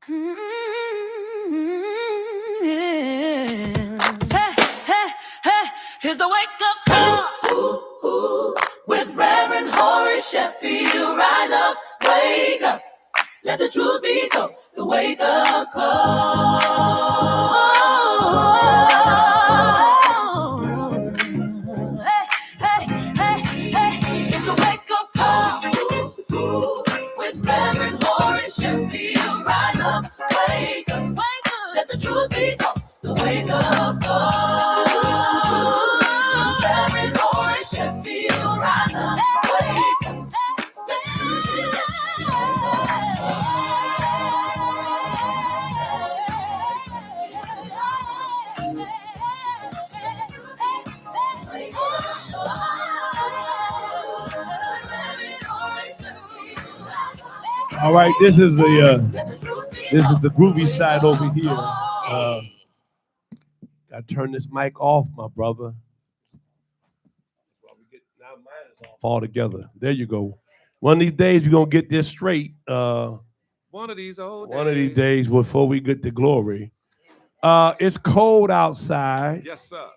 Yeah. Hey, hey, hey, here's the wake-up call. With Reverend Horace Sheffield. Rise up, wake up, let the truth be told. The wake-up call. Hey, hey, hey, hey, it's the wake-up call. With Reverend Horace Sheffield. Rise up, wake up, let the truth be told. The wake-up call. Reverend Horace Sheffield. Rise up, wake up. All right, this is the groovy side over here. I turn this mic off, my brother. Now mine is off altogether. There you go. One of these days we're gonna get this straight. One of these days before we get to glory. It's cold outside. Yes, sir.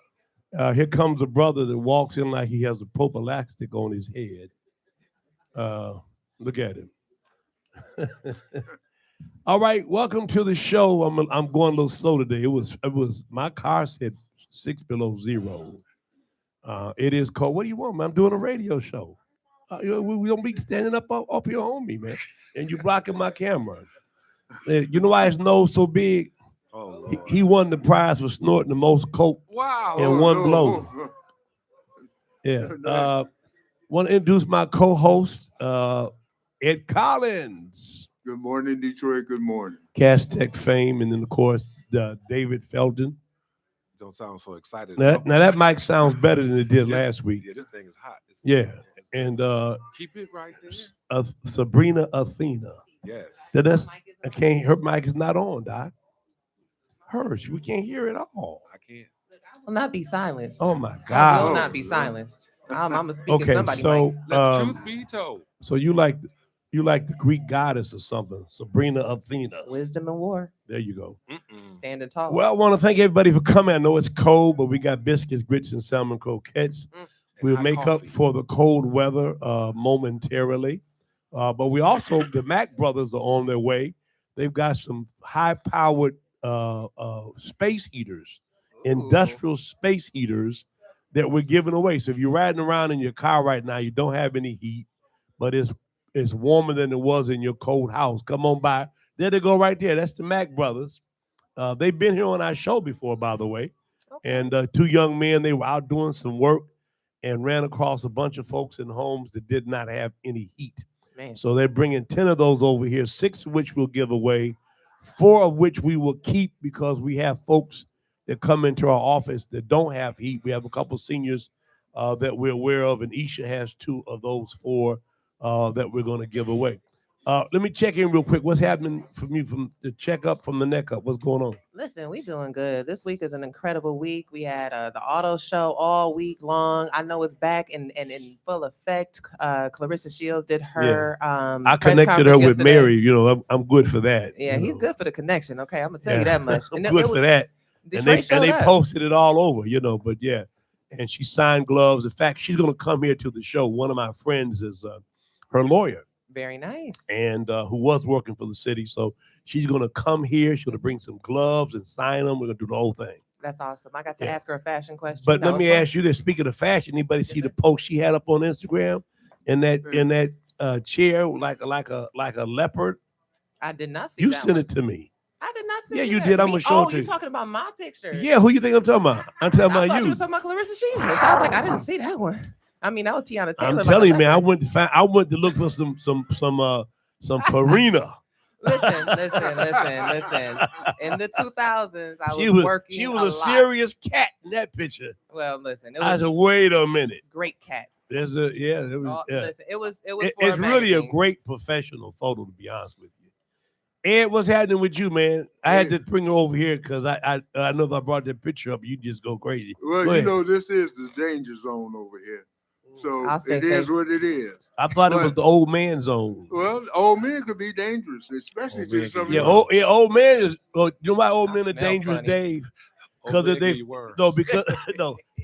Here comes a brother that walks in like he has a prophylactic on his head. Look at him. All right, welcome to the show. I'm going a little slow today. It was my car said 6 below zero. It is cold. What do you want, man? I'm doing a radio show. We don't be standing up here on me, man. And you blocking my camera. You know why his nose so big? Oh, he won the prize for snorting the most coke in one blow. Yeah. Want to introduce my co-host, Ed Collins. Good morning, Detroit. Good morning. Castech fame, and then of course David Felton. Don't sound so excited. Now that mic sounds better than it did last week. Yeah, this thing is hot. And keep it right there. Sabrina Athena. Yes. I can't. Her mic is not on, Doc. Hers, we can't hear it all. I can't. I will not be silenced. Oh my God! I will not be silenced. I'm a speaking Okay, somebody. so Let the truth be told. So you like the Greek goddess or something, Sabrina Athena. Wisdom and war. There you go. Standing tall. Well, I want to thank everybody for coming. I know it's cold, but we got biscuits, grits, and salmon croquettes. We'll make coffee. up for the cold weather momentarily. But we also, the Mac brothers are on their way. They've got some high-powered space heaters, industrial space heaters that we're giving away. So if you're riding around in your car right now, you don't have any heat, but it's warmer than it was in your cold house. Come on by. There they go right there. That's the Mac brothers. They've been here on our show before, by the way. And two young men, they were out doing some work and ran across a bunch of folks in homes that did not have any heat. Man. So they're bringing 10 of those over here, 6 of which we'll give away, 4 of which we will keep because we have folks that come into our office that don't have heat. We have a couple seniors that we're aware of, and Isha has 2 of those 4 that we're going to give away. Let me check in real quick. What's happening from you from the checkup from the neck up? What's going on? Listen, we doing good. This week is an incredible week. We had the auto show all week long. I know it's back and in full effect. Clarissa Shields did her. I connected her with Mary. You know, I'm good for that. Yeah, he's good for the connection. Okay, I'm gonna tell you that much. I'm good for that. And they posted it all over, you know. But yeah, and she signed gloves. In fact, she's gonna come here to the show. One of my friends is her lawyer. Very nice. And who was working for the city. So she's going to come here. She's going to bring some gloves and sign them. We're going to do the whole thing. That's awesome. I got to ask her a fashion question. But let me ask you this. Speaking of fashion, anybody see the post she had up on Instagram in that chair like a leopard? I did not see you that sent one. it to me. I did not see Yeah, that. you did. I'm going to show it to you. You're talking about my picture. Yeah, who you think I'm talking about? I'm talking about I thought you. you was talking about Clarissa Shields. I was like, I didn't see that one. I mean, that was Tiana Taylor. I'm telling you, man, I went to look for some Purina. Listen. In the 2000s, I was working. She was a serious cat in that picture. Well, listen. I said, wait a minute. Great cat. There's a It was. Listen, it was. It's really a great professional photo, to be honest with you. Ed, what's happening with you, man? I had to bring her over here because I know if I brought that picture up, you just go crazy. Well, go you know, this is the danger zone over here. So I'll stay it is safe. what it is. I thought it was But- the old man zone. Well, old men could be dangerous, especially Old to men some can Yeah, be of old man is. You know why old I men are smell dangerous, funny. Dave? Old man Because they give you worms. no because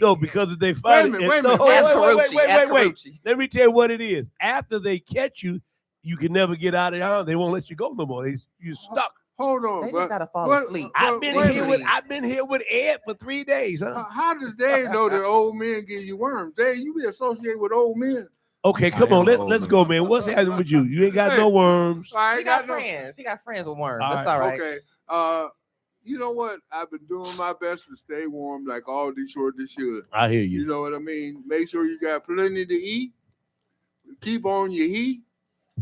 no because if they find Wait a it. minute, No, wait a minute. wait. Let me tell you what it is. After they catch you, you can never get out of there. They won't let you go no more. You stuck. Hold on, They but just gotta fall what- asleep. I've been wait a here minute. with Ed for 3 days, huh? How does Dave know that old men give you worms? Dave, you be associated with old men. Okay, come I on, am an old let's man. go, man. What's happening with you? You ain't got no Hey. worms. I He ain't got no. friends. He got friends with worms. All That's right. all right. Okay. You know what? I've been doing my best to stay warm, like all Detroiters should. I hear You you. know what I mean? Make sure you got plenty to eat. Keep on your heat.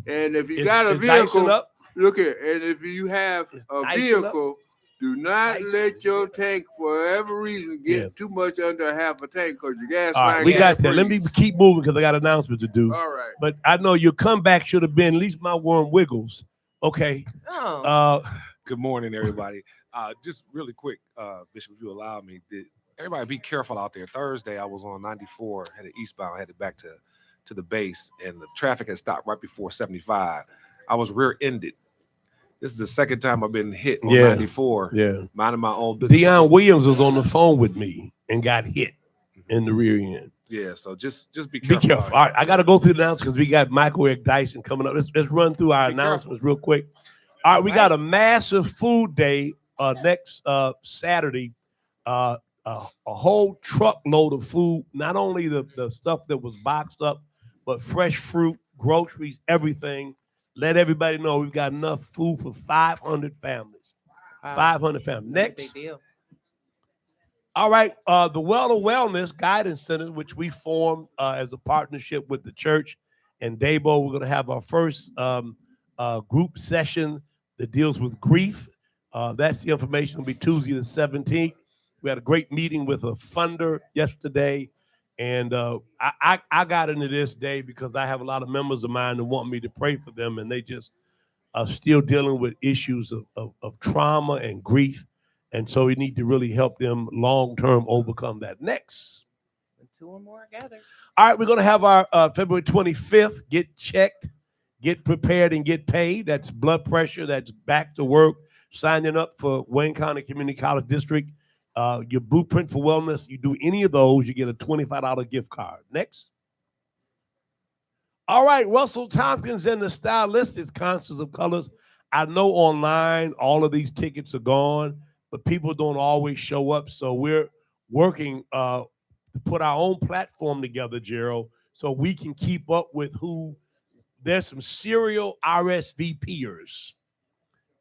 And if you got a It's dicing vehicle, up. look at. And if you have It's a dicing vehicle, do not Dicing. let your tank, for whatever reason, get Yes. too much under half a tank because your gas All line right, we can't got that. Let me freeze. keep moving because I got announcements to do. All right. But I know your comeback should have been at least my worm wiggles. Okay. Oh, Good morning, everybody. Just really quick, Bishop, if you allow me, everybody be careful out there. Thursday, I was on 94, headed eastbound, headed back to the base, and the traffic had stopped right before 75. I was rear-ended. This is the second time I've been hit on Yeah. 94, Yeah. minding my own business. So Deion just- Williams was on the phone with me and got hit in the rear end. Yeah, so just be Be careful. careful. All right, I got to go through the announcements because we got Michael Eric Dyson coming up. Let's run through our Be announcements real quick. All right, we got a massive food day next Saturday. A whole truckload of food, not only the stuff that was boxed up, but fresh fruit, groceries, everything. Let everybody know we've got enough food for 500 families. wow. 500 families. That's a Next. big deal. All right, the Well of Wellness Guidance Center, which we formed as a partnership with the church and Dabo, we're going to have our first group session that deals with grief. That's the information. Will be Tuesday the 17th. We had a great meeting with a funder yesterday, and I got into this day because I have a lot of members of mine that want me to pray for them, and they just are still dealing with issues of trauma and grief. And so we need to really help them long-term overcome that. Next. When two or more gather. All right, we're going to have our February 25th, get checked, get prepared, and get paid. That's blood pressure. That's back to work, signing up for Wayne County Community College District. Your Blueprint for Wellness, you do any of those, you get a $25 gift card. Next. All right, Russell Tompkins and the Stylistics Concerts of Colors. I know online all of these tickets are gone, but people don't always show up. So we're working to put our own platform together, Gerald, so we can keep up with who. There's some serial RSVPers,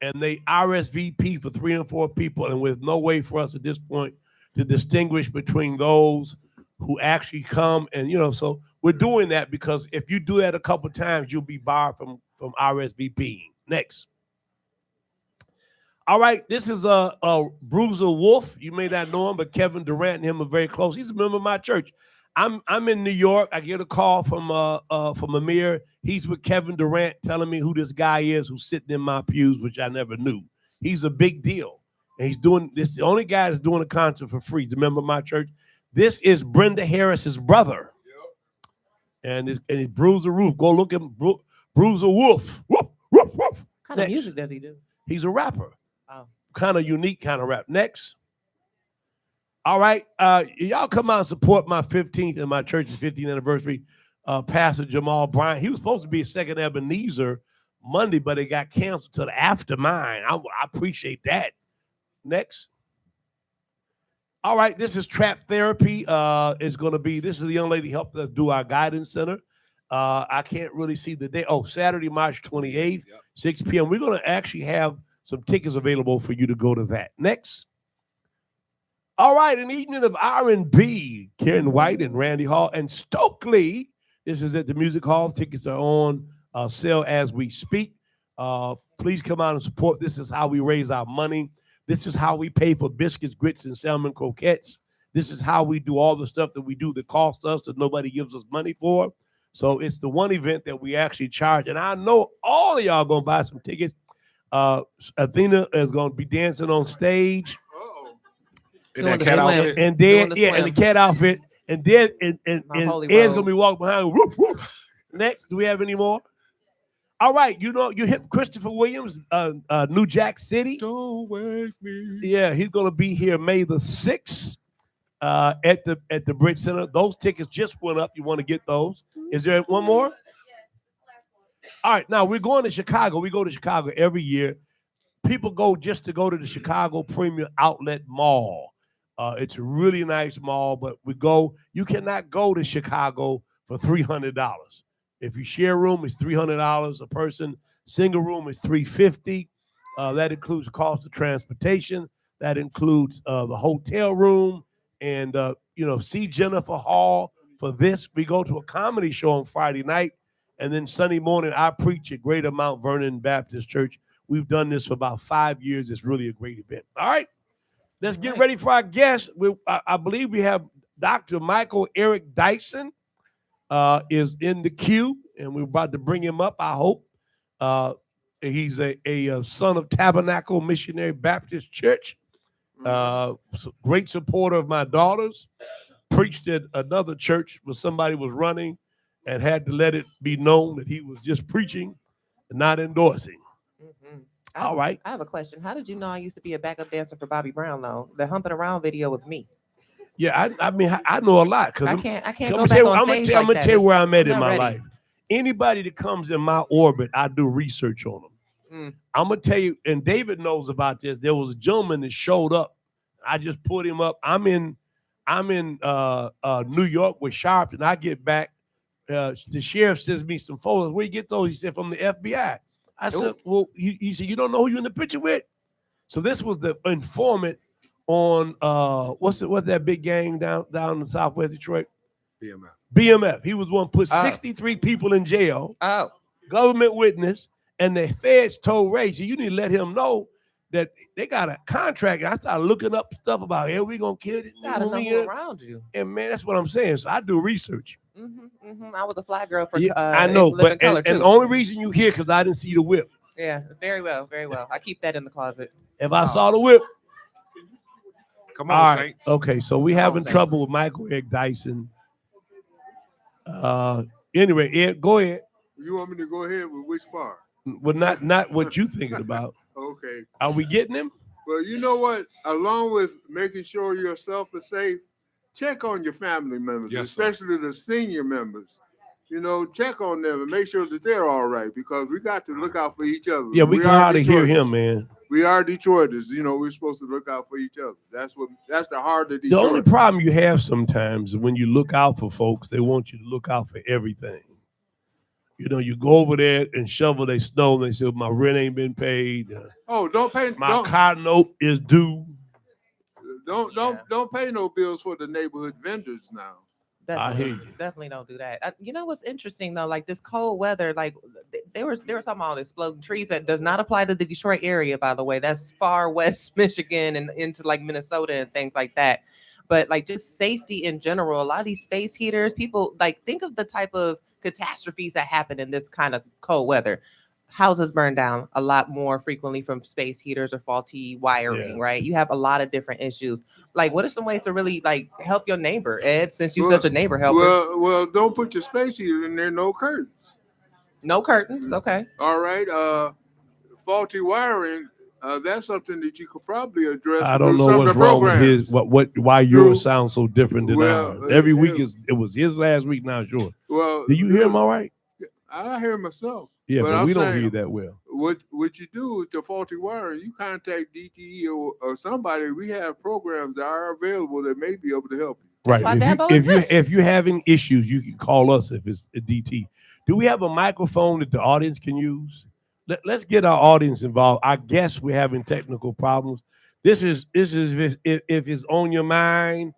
and they RSVP for 3 and 4 people, and with no way for us at this point to distinguish between those who actually come. And, so we're doing that because if you do that a couple times, you'll be barred from RSVPing. Next. All right, this is Bruiser Wolf. You may not know him, but Kevin Durant and him are very close. He's a member of my church. I'm in New York. I get a call from Amir. He's with Kevin Durant telling me who this guy is who's sitting in my pews, which I never knew. He's a big deal. And he's doing this. The only guy that's doing a concert for free. He's a member of my church. This is Brenda Harris's brother. Yep. And it's Bruiser Wolf. Go look at Bruiser Wolf. Woof, woof, woof. What kind of Next. music does he do? He's a rapper. Oh. Kind of unique kind of rap. Next. All right. Y'all come out and support my 15th and my church's 15th anniversary. Pastor Jamal Bryant. He was supposed to be a second Ebenezer Monday, but it got canceled till after mine. I appreciate that. Next. All right. This is Trap Therapy. It's going to be, this is the young lady who helped us do our guidance center. I can't really see the day. Oh, Saturday, March 28th, 6 p.m. We're going to actually have some tickets available for you to go to that. Next. All right, an evening of R&B. Karen White and Randy Hall and Stokely. This is at the Music Hall. Tickets are on sale as we speak. Please come out and support. This is how we raise our money. This is how we pay for biscuits, grits, and salmon croquettes. This is how we do all the stuff that we do that costs us that nobody gives us money for. So it's the one event that we actually charge. And I know all of y'all going to buy some tickets. Athena is going to be dancing on stage. In that Doing the cat swim. outfit. And Doing then, the and the swim. cat outfit. And then and My holy Ed's robe. gonna be walking behind. Whoop, whoop. Next, do we have any more? All right, you know, you hit Christopher Williams, New Jack City. Don't wake me. Yeah, he's gonna be here May the 6th at the Bridge Center. Those tickets just went up. You want to get those? Is there one more? All right, now we're going to Chicago. We go to Chicago every year. People go just to go to the Chicago Premium Outlet Mall. It's a really nice mall, but we go. You cannot go to Chicago for $300. If you share a room, it's $300 a person. Single room is $350. That includes the cost of transportation. That includes the hotel room, and see Jennifer Hall for this. We go to a comedy show on Friday night, and then Sunday morning I preach at Greater Mount Vernon Baptist Church. We've done this for about 5 years. It's really a great event. All right, let's get ready for our guest. I believe we have Dr. Michael Eric Dyson is in the queue, and we're about to bring him up, I hope. He's a son of Tabernacle Missionary Baptist Church. Great supporter of my daughters. Preached at another church where somebody was running and had to let it be known that he was just preaching and not endorsing. All right. I have a question. How did you know I used to be a backup dancer for Bobby Brown, though? The humping around video was me. Yeah, I mean, I know a lot. I can't go back on stage I'm like gonna tell you where I'm at I'm in not my ready. life. Anybody that comes in my orbit, I do research on them. I'm gonna tell you, and David knows about this. There was a gentleman that showed up. I just put him up. I'm in New York with Sharp, and I get back. The sheriff sends me some photos. Where you get those? He said, from the FBI. I said, well, he said, you don't know who you're in the picture with? So this was the informant on what's that big gang down in Southwest Detroit? BMF. He was one put 63 people in jail. Government witness, and the feds told Ray, so you need to let him know that they got a contract. And I started looking up stuff about, hey, we gonna kill it. Gotta know who around you. And man, that's what I'm saying. So I do research. I was a fly girl for I know, but color and too. the only reason you here because I didn't see the whip. Yeah, very well. I keep that in the closet. If I saw the whip, come on, right. Saints. Okay, so we having trouble with Michael Eric Dyson. Anyway, Ed, go ahead. You want me to go ahead with which part? Well, not what you thinking about. Okay. Are we getting him? Well, you know what? Along with making sure yourself is safe, check on your family members, especially the senior members. Check on them and make sure that they're all right, because we got to look out for each other. Yeah, we can hardly hear him, man. We are Detroiters. We're supposed to look out for each other. That's the heart of Detroit. The only problem you have sometimes is when you look out for folks, they want you to look out for everything. You go over there and shovel their snow, and they say, my rent ain't been paid. Don't pay. My car note is due. Don't pay no bills for the neighborhood vendors now. Definitely don't do that. You know what's interesting though? Like this cold weather, like they were talking about exploding trees. That does not apply to the Detroit area, by the way. That's far west Michigan and into like Minnesota and things like that. But like just safety in general, a lot of these space heaters, people like think of the type of catastrophes that happen in this kind of cold weather. Houses burn down a lot more frequently from space heaters or faulty wiring, right? You have a lot of different issues. Like, what are some ways to really like help your neighbor, Ed? Since you're such a neighbor helper. Well, don't put your space heater in there. No curtains. No curtains. Okay. All right. Faulty wiring. That's something that you could probably address. I don't know what's wrong with his. Why yours sounds so different than ours. Every week it was his last week. Now it's yours. Well, do you hear him all right? I hear myself. Yeah, but we don't hear you that well. What you do with the faulty wiring, you contact DTE or somebody. We have programs that are available that may be able to help you. Right. If you're having issues, you can call us if it's a DT. Do we have a microphone that the audience can use? Let's get our audience involved. I guess we're having technical problems. This is if it's on your mind.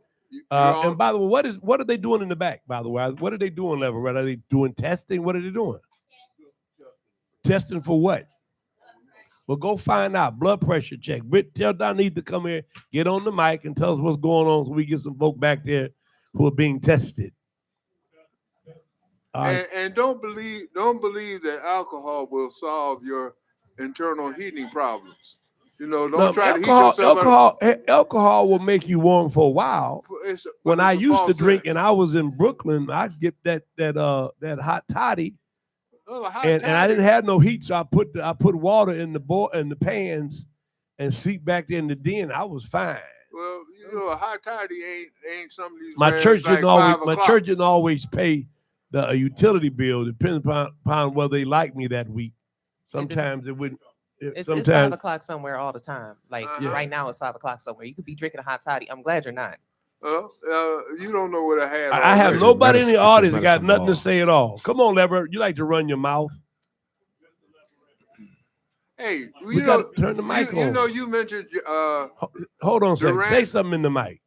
And by the way, what are they doing in the back? By the way, what are they doing, Level? Right? Are they doing testing? What are they doing? Testing for what? Well, go find out. Blood pressure check. Tell Don need to come here, get on the mic, and tell us what's going on, so we get some folk back there who are being tested. And don't believe that alcohol will solve your internal heating problems. You know, don't try to heat yourself up. Alcohol will make you warm for a while. When I used to drink and I was in Brooklyn, I'd get that hot toddy. And I didn't have no heat, so I put water in the pans and sleep back there in the den. I was fine. Well, you know, a hot toddy ain't some of these. My church didn't always pay the utility bill, depending upon whether they liked me that week. Sometimes it wouldn't. It's 5 o'clock somewhere all the time. Like right now, it's 5 o'clock somewhere. You could be drinking a hot toddy. I'm glad you're not. You don't know what I had. I have nobody in the audience that got nothing to say at all. Come on, Lever. You like to run your mouth. Hey, we got to turn the mic on. You know, you mentioned. Hold on a second. Say something in the mic.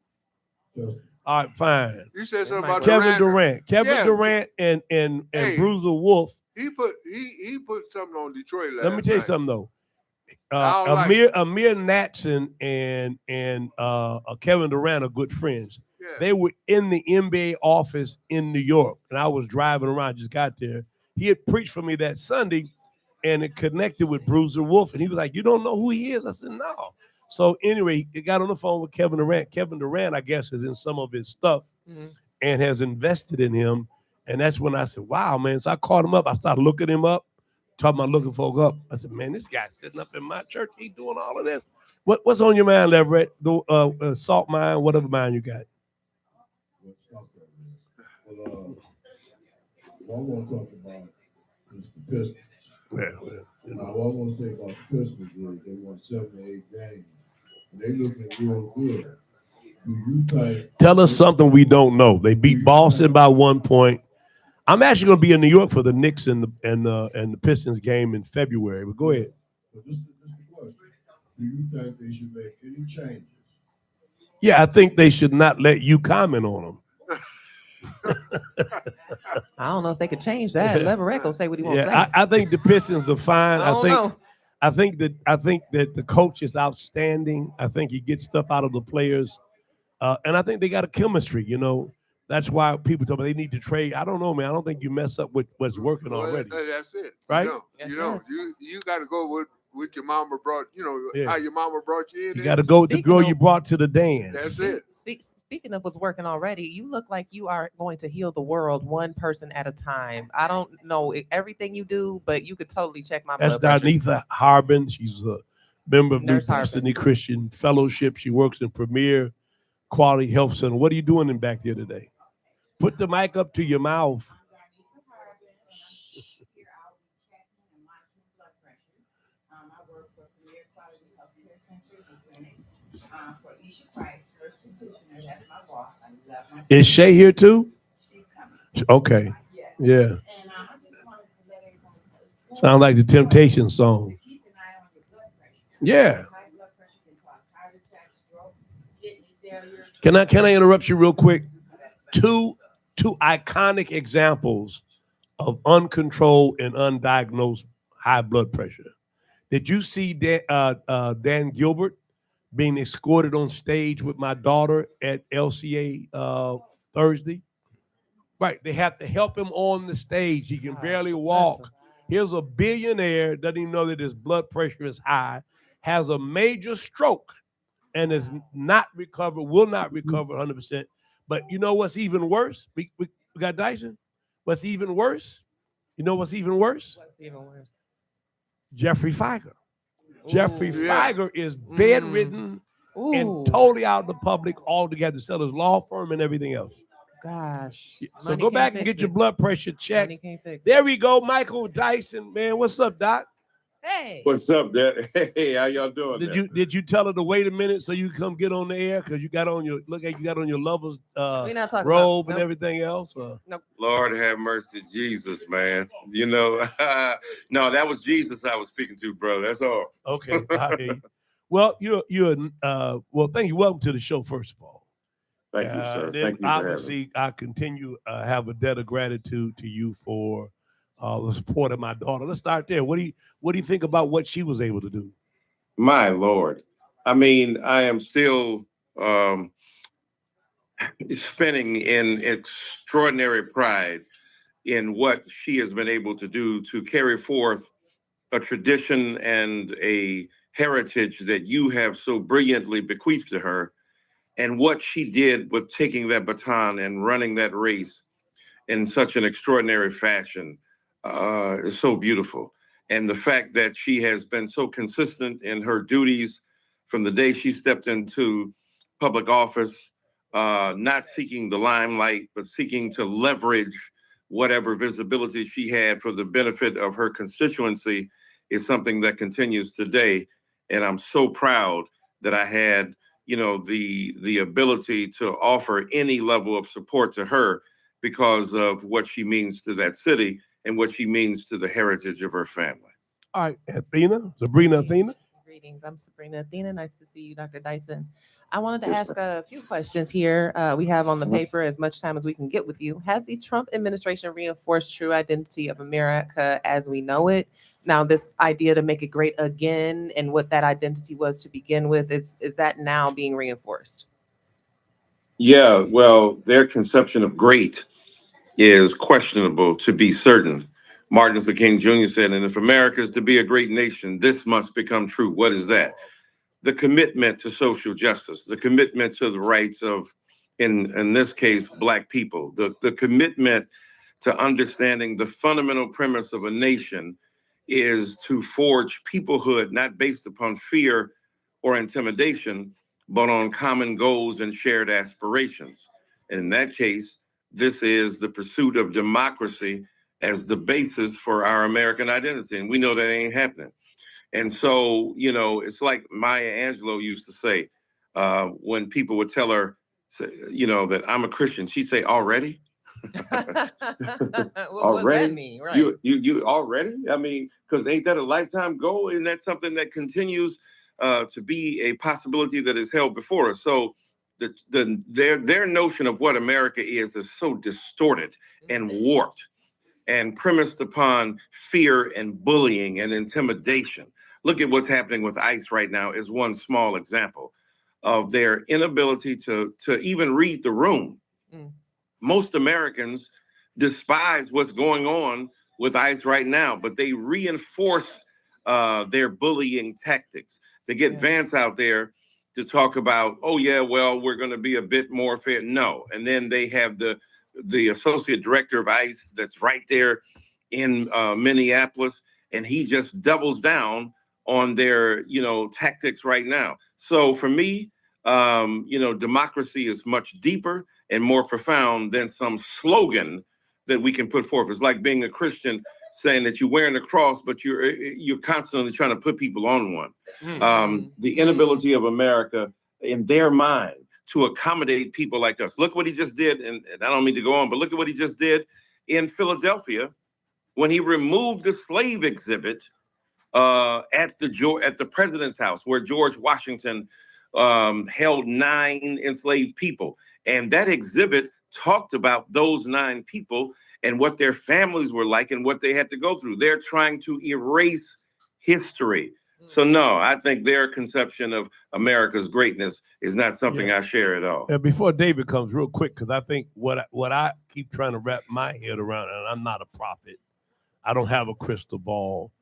All right, fine. You said something about Kevin Durant. Kevin Durant and Bruiser Wolf. He put something on Detroit last night. Let me tell you something though. Amir Natson and Kevin Durant are good friends. Yeah. They were in the NBA office in New York, and I was driving around. Just got there. He had preached for me that Sunday, and it connected with Bruiser Wolf, and he was like, "You don't know who he is?" I said, "No." So anyway, he got on the phone with Kevin Durant. Kevin Durant, I guess, is in some of his stuff and has invested in him. And that's when I said, "Wow, man!" So I called him up. I started looking him up. Talking about looking folk up. I said, man, this guy's sitting up in my church. He's doing all of this. What's on your mind, Leverett? The salt mine, whatever mine you got. Well, what I want to talk about is the Pistons. Now, what I want to say about the Pistons is they won 7 or 8 games. And they looking real good. Do you think? Tell us something we don't know. They beat Boston by 1 point. I'm actually going to be in New York for the Knicks and the Pistons game in February. But go ahead. But this is the question. Do you think they should make any changes? Yeah, I think they should not let you comment on them. I don't know if they could change that. Leverett will say what he wants to say. I think the Pistons are fine. I think that the coach is outstanding. I think he gets stuff out of the players, and I think they got a chemistry. You know. That's why people tell me they need to trade. I don't know, man. I don't think you mess up with what's working already. That's it. Right? You got to go with your mama brought, how your mama brought you in. You got to go with the girl you brought to the dance. That's it. Speaking of what's working already, you look like you are going to heal the world one person at a time. I don't know everything you do, but you could totally check my blood pressure. That's Darnitha Harbin. She's a member of New Destiny Christian Fellowship. She works in Premier Quality Health Center. What are you doing in back there today? Put the mic up to your mouth. Is Shay here too? Okay. Yeah. Sound like the Temptation song. Yeah. Can I interrupt you real quick? Two iconic examples of uncontrolled and undiagnosed high blood pressure. Did you see Dan Gilbert being escorted on stage with my daughter at LCA Thursday? Right, they have to help him on the stage. He can barely walk. Here's a billionaire, doesn't even know that his blood pressure is high, has a major stroke, and is not recovered, will not recover 100%. But you know what's even worse? We got Dyson. What's even worse? You know what's even worse? What's even worse? Jeffrey Feiger. Jeffrey Feiger is bedridden and totally out of the public altogether. Sell his law firm and everything else. Gosh. So go back and get your blood pressure checked. There we go, Michael Dyson. Man, what's up, Doc? Hey. What's up, Dad? Hey, how y'all doing? Did you tell her to wait a minute so you can come get on the air? Because you got on your lover's robe and everything else? Nope. Lord have mercy, Jesus, man. You know, no, that was Jesus I was speaking to, brother. That's all. Okay. Well, thank you. Welcome to the show, first of all. Thank you, sir. Then Thank you. Obviously, I continue have a debt of gratitude to you for the support of my daughter. Let's start there. What do you think about what she was able to do? My Lord. I mean, I am still spinning in extraordinary pride in what she has been able to do to carry forth a tradition and a heritage that you have so brilliantly bequeathed to her, and what she did with taking that baton and running that race in such an extraordinary fashion is so beautiful. And the fact that she has been so consistent in her duties from the day she stepped into public office, not seeking the limelight, but seeking to leverage whatever visibility she had for the benefit of her constituency is something that continues today. And I'm so proud that I had, the ability to offer any level of support to her because of what she means to that city and what she means to the heritage of her family. All right, Sabrina Athena. Greetings. I'm Sabrina Athena. Nice to see you, Dr. Dyson. I wanted to ask a few questions here. We have on the paper as much time as we can get with you. Has the Trump administration reinforced true identity of America as we know it? Now, this idea to make it great again and what that identity was to begin with, is that now being reinforced? Yeah, well, their conception of great is questionable, to be certain. Martin Luther King Jr. said, and if America is to be a great nation, this must become true. What is that? The commitment to social justice, the commitment to the rights of, in this case, Black people, the commitment to understanding the fundamental premise of a nation is to forge peoplehood, not based upon fear or intimidation, but on common goals and shared aspirations. And in that case, this is the pursuit of democracy as the basis for our American identity. And we know that ain't happening. And so, it's like Maya Angelou used to say, when people would tell her, that I'm a Christian, she'd say, already? What Already? does that mean? Right. You already? I mean, because ain't that a lifetime goal? And that's something that continues to be a possibility that is held before us. So their notion of what America is so distorted and warped and premised upon fear and bullying and intimidation. Look at what's happening with ICE right now is one small example of their inability to even read the room. Mm. Most Americans despise what's going on with ICE right now, but they reinforce their bullying tactics. They get Vance out there to talk about, oh yeah, well, we're going to be a bit more fair. No, and then they have the associate director of ICE that's right there in Minneapolis, and he just doubles down on their tactics right now. So for me, democracy is much deeper and more profound than some slogan that we can put forth. It's like being a Christian saying that you're wearing a cross, but you're constantly trying to put people on one. The inability of America in their mind to accommodate people like us. Look what he just did, and I don't mean to go on, but look at what he just did in Philadelphia when he removed the slave exhibit at the president's house where George Washington held 9 enslaved people. And that exhibit talked about those 9 people and what their families were like and what they had to go through. They're trying to erase history. So no, I think their conception of America's greatness is not something I share at all. And before David comes, real quick, because I think what I keep trying to wrap my head around, and I'm not a prophet, I don't have a crystal ball,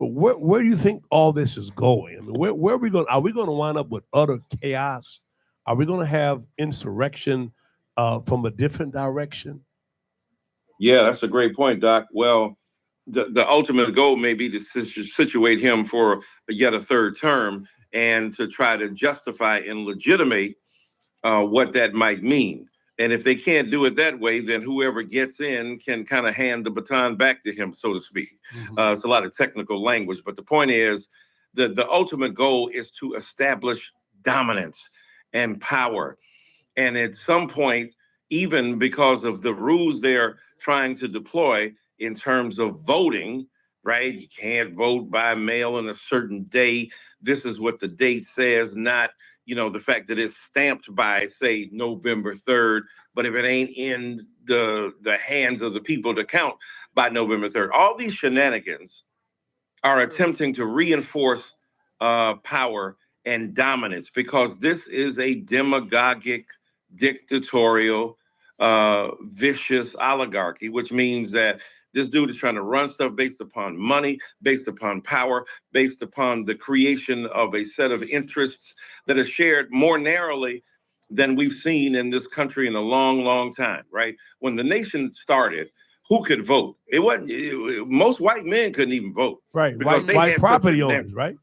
but where do you think all this is going? I mean, where are we going? Are we going to wind up with utter chaos? Are we going to have insurrection from a different direction? Yeah, that's a great point, Doc. Well, the ultimate goal may be to situate him for yet a third term and to try to justify and legitimate what that might mean. And if they can't do it that way, then whoever gets in can kind of hand the baton back to him, so to speak. Mm-hmm. It's a lot of technical language, but the point is the ultimate goal is to establish dominance and power. And at some point, even because of the rules they're trying to deploy in terms of voting, right? You can't vote by mail on a certain day. This is what the date says, not the fact that it's stamped by, say, November 3rd, but if it ain't in the hands of the people to count by November 3rd. All these shenanigans are attempting to reinforce power and dominance because this is a demagogic, dictatorial, vicious oligarchy, which means that This dude is trying to run stuff based upon money, based upon power, based upon the creation of a set of interests that are shared more narrowly than we've seen in this country in a long, long time, right? When the nation started, who could vote? Most white men couldn't even vote. Right. Because they white had property owners, right?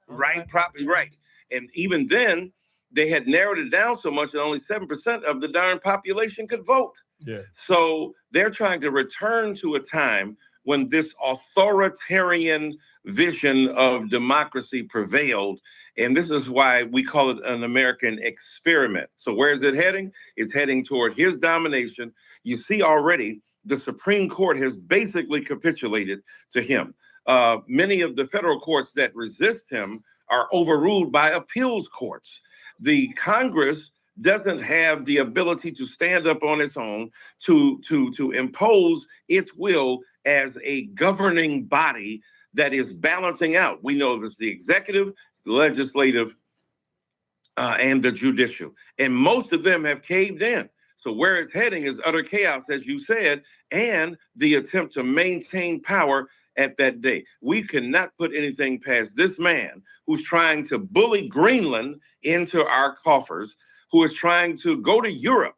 Right, property, right. And even then, they had narrowed it down so much that only 7% of the darn population could vote. Yeah. So they're trying to return to a time when this authoritarian vision of democracy prevailed. And this is why we call it an American experiment. So where is it heading? It's heading toward his domination. You see already the Supreme Court has basically capitulated to him. Many of the federal courts that resist him are overruled by appeals courts. The Congress doesn't have the ability to stand up on its own to impose its will as a governing body that is balancing out. We know there's the executive, the legislative, and the judicial. And most of them have caved in. So where it's heading is utter chaos, as you said, and the attempt to maintain power at that day. We cannot put anything past this man who's trying to bully Greenland into our coffers, who is trying to go to Europe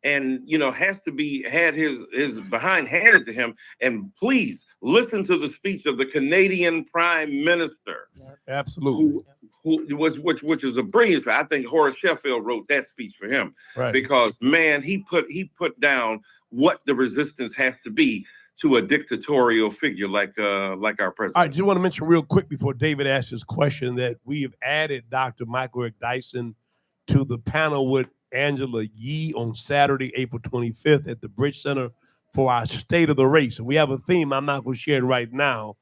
and, you know, has to be had his behind handed to him. And please listen to the speech of the Canadian Prime Minister. Absolutely. Which is a brilliant. I think Horace Sheffield wrote that speech for him, right. Because man, he put down what the resistance has to be to a dictatorial figure like our president. I just want to mention real quick before David asks his question that we have added Dr. Michael Eric Dyson to the panel with Angela Yee on Saturday, April 25th at the Bridge Center for our State of the Race. And we have a theme. I'm not going to share it right now.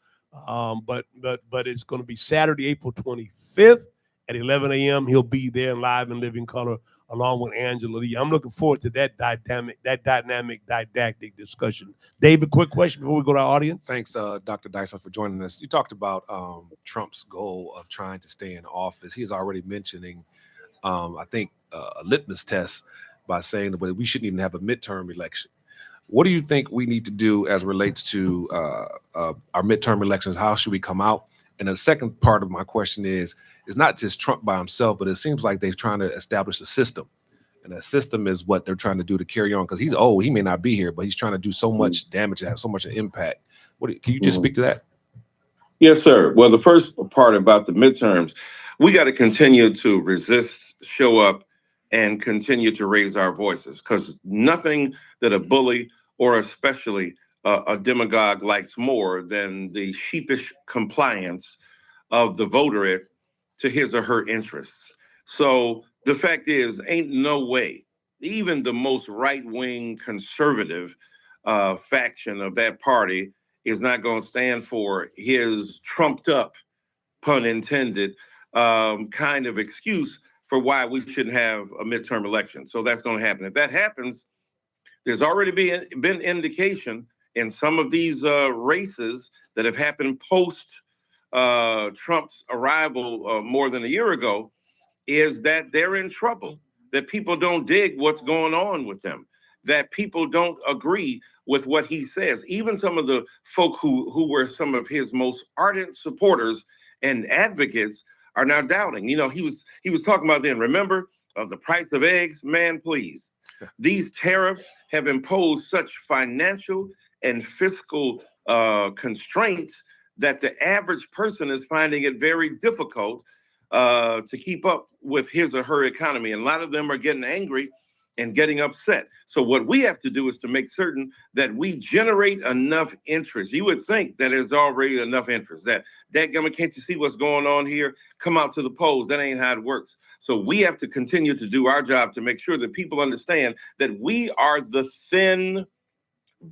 But it's going to be Saturday, April 25th at 11 a.m. He'll be there live in living color along with Angela Lee. I'm looking forward to that dynamic, didactic discussion. David, quick question before we go to our audience. Thanks, Dr. Dyson, for joining us. You talked about Trump's goal of trying to stay in office. He is already mentioning, I think, a litmus test by saying that we shouldn't even have a midterm election. What do you think we need to do as relates to our midterm elections? How should we come out? And the second part of my question is not just Trump by himself, but it seems like they're trying to establish a system. And that system is what they're trying to do to carry on, because he's old. He may not be here, but he's trying to do so much damage and have so much impact. Can you just speak to that? Yes, sir. Well, the first part about the midterms, we got to continue to resist, show up, and continue to raise our voices, because nothing that a bully or especially a demagogue likes more than the sheepish compliance of the voterate to his or her interests. So the fact is, ain't no way, even the most right-wing conservative faction of that party is not going to stand for his trumped up, pun intended, kind of excuse for why we shouldn't have a midterm election. So that's going to happen. If that happens, there's already been indication in some of these races that have happened post Trump's arrival more than a year ago, is that they're in trouble, that people don't dig what's going on with them, that people don't agree with what he says. Even some of the folk who were some of his most ardent supporters and advocates are now doubting. You know, he was talking about then, remember, of the price of eggs? Man, please. These tariffs have imposed such financial and fiscal constraints that the average person is finding it very difficult to keep up with his or her economy. And a lot of them are getting angry and getting upset. So what we have to do is to make certain that we generate enough interest. You would think that there's already enough interest, that dadgummit, can't you see what's going on here? Come out to the polls. That ain't how it works. So we have to continue to do our job to make sure that people understand that we are the thin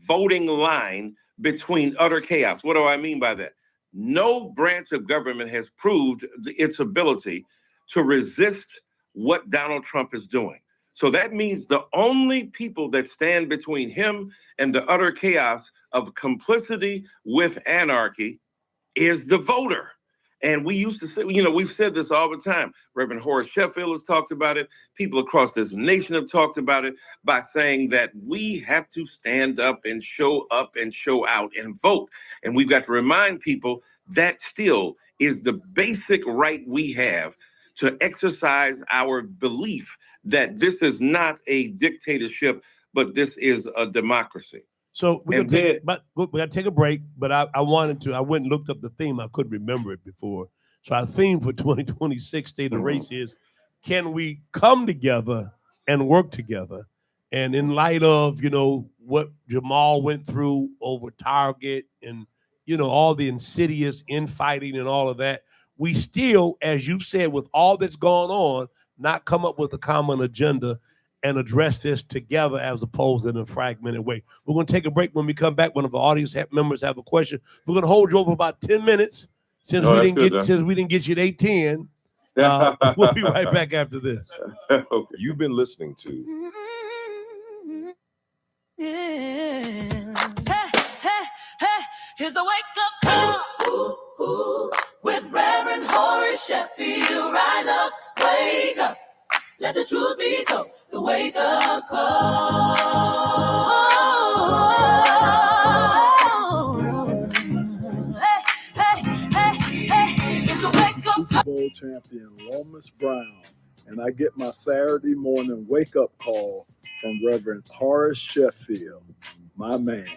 voting line between utter chaos. What do I mean by that? No branch of government has proved its ability to resist what Donald Trump is doing. So that means the only people that stand between him and the utter chaos of complicity with anarchy is the voter. And we used to say, we've said this all the time. Reverend Horace Sheffield has talked about it. People across this nation have talked about it by saying that we have to stand up and show out and vote. And we've got to remind people that still is the basic right we have to exercise our belief that this is not a dictatorship, but this is a democracy. So we gotta take a break, but I went and looked up the theme. I couldn't remember it before. So our theme for 2026 State of the Race is, can we come together and work together? And in light of, what Jamal went through over Target and, all the insidious infighting and all of that, we still, as you said, with all that's gone on, not come up with a common agenda and address this together as opposed to in a fragmented way. We're going to take a break. When we come back, one of our audience members have a question. We're going to hold you over about 10 minutes since we didn't get you at 8:10. We'll be right back after this. Okay. You've been listening to Here's the wake up call with Reverend Horace Sheffield. Rise up, wake up. Let the truth be told, the wake-up call. It's the wake-up call. Super Bowl champion Lomas Brown, and I get my Saturday morning wake-up call from Reverend Horace Sheffield, my man.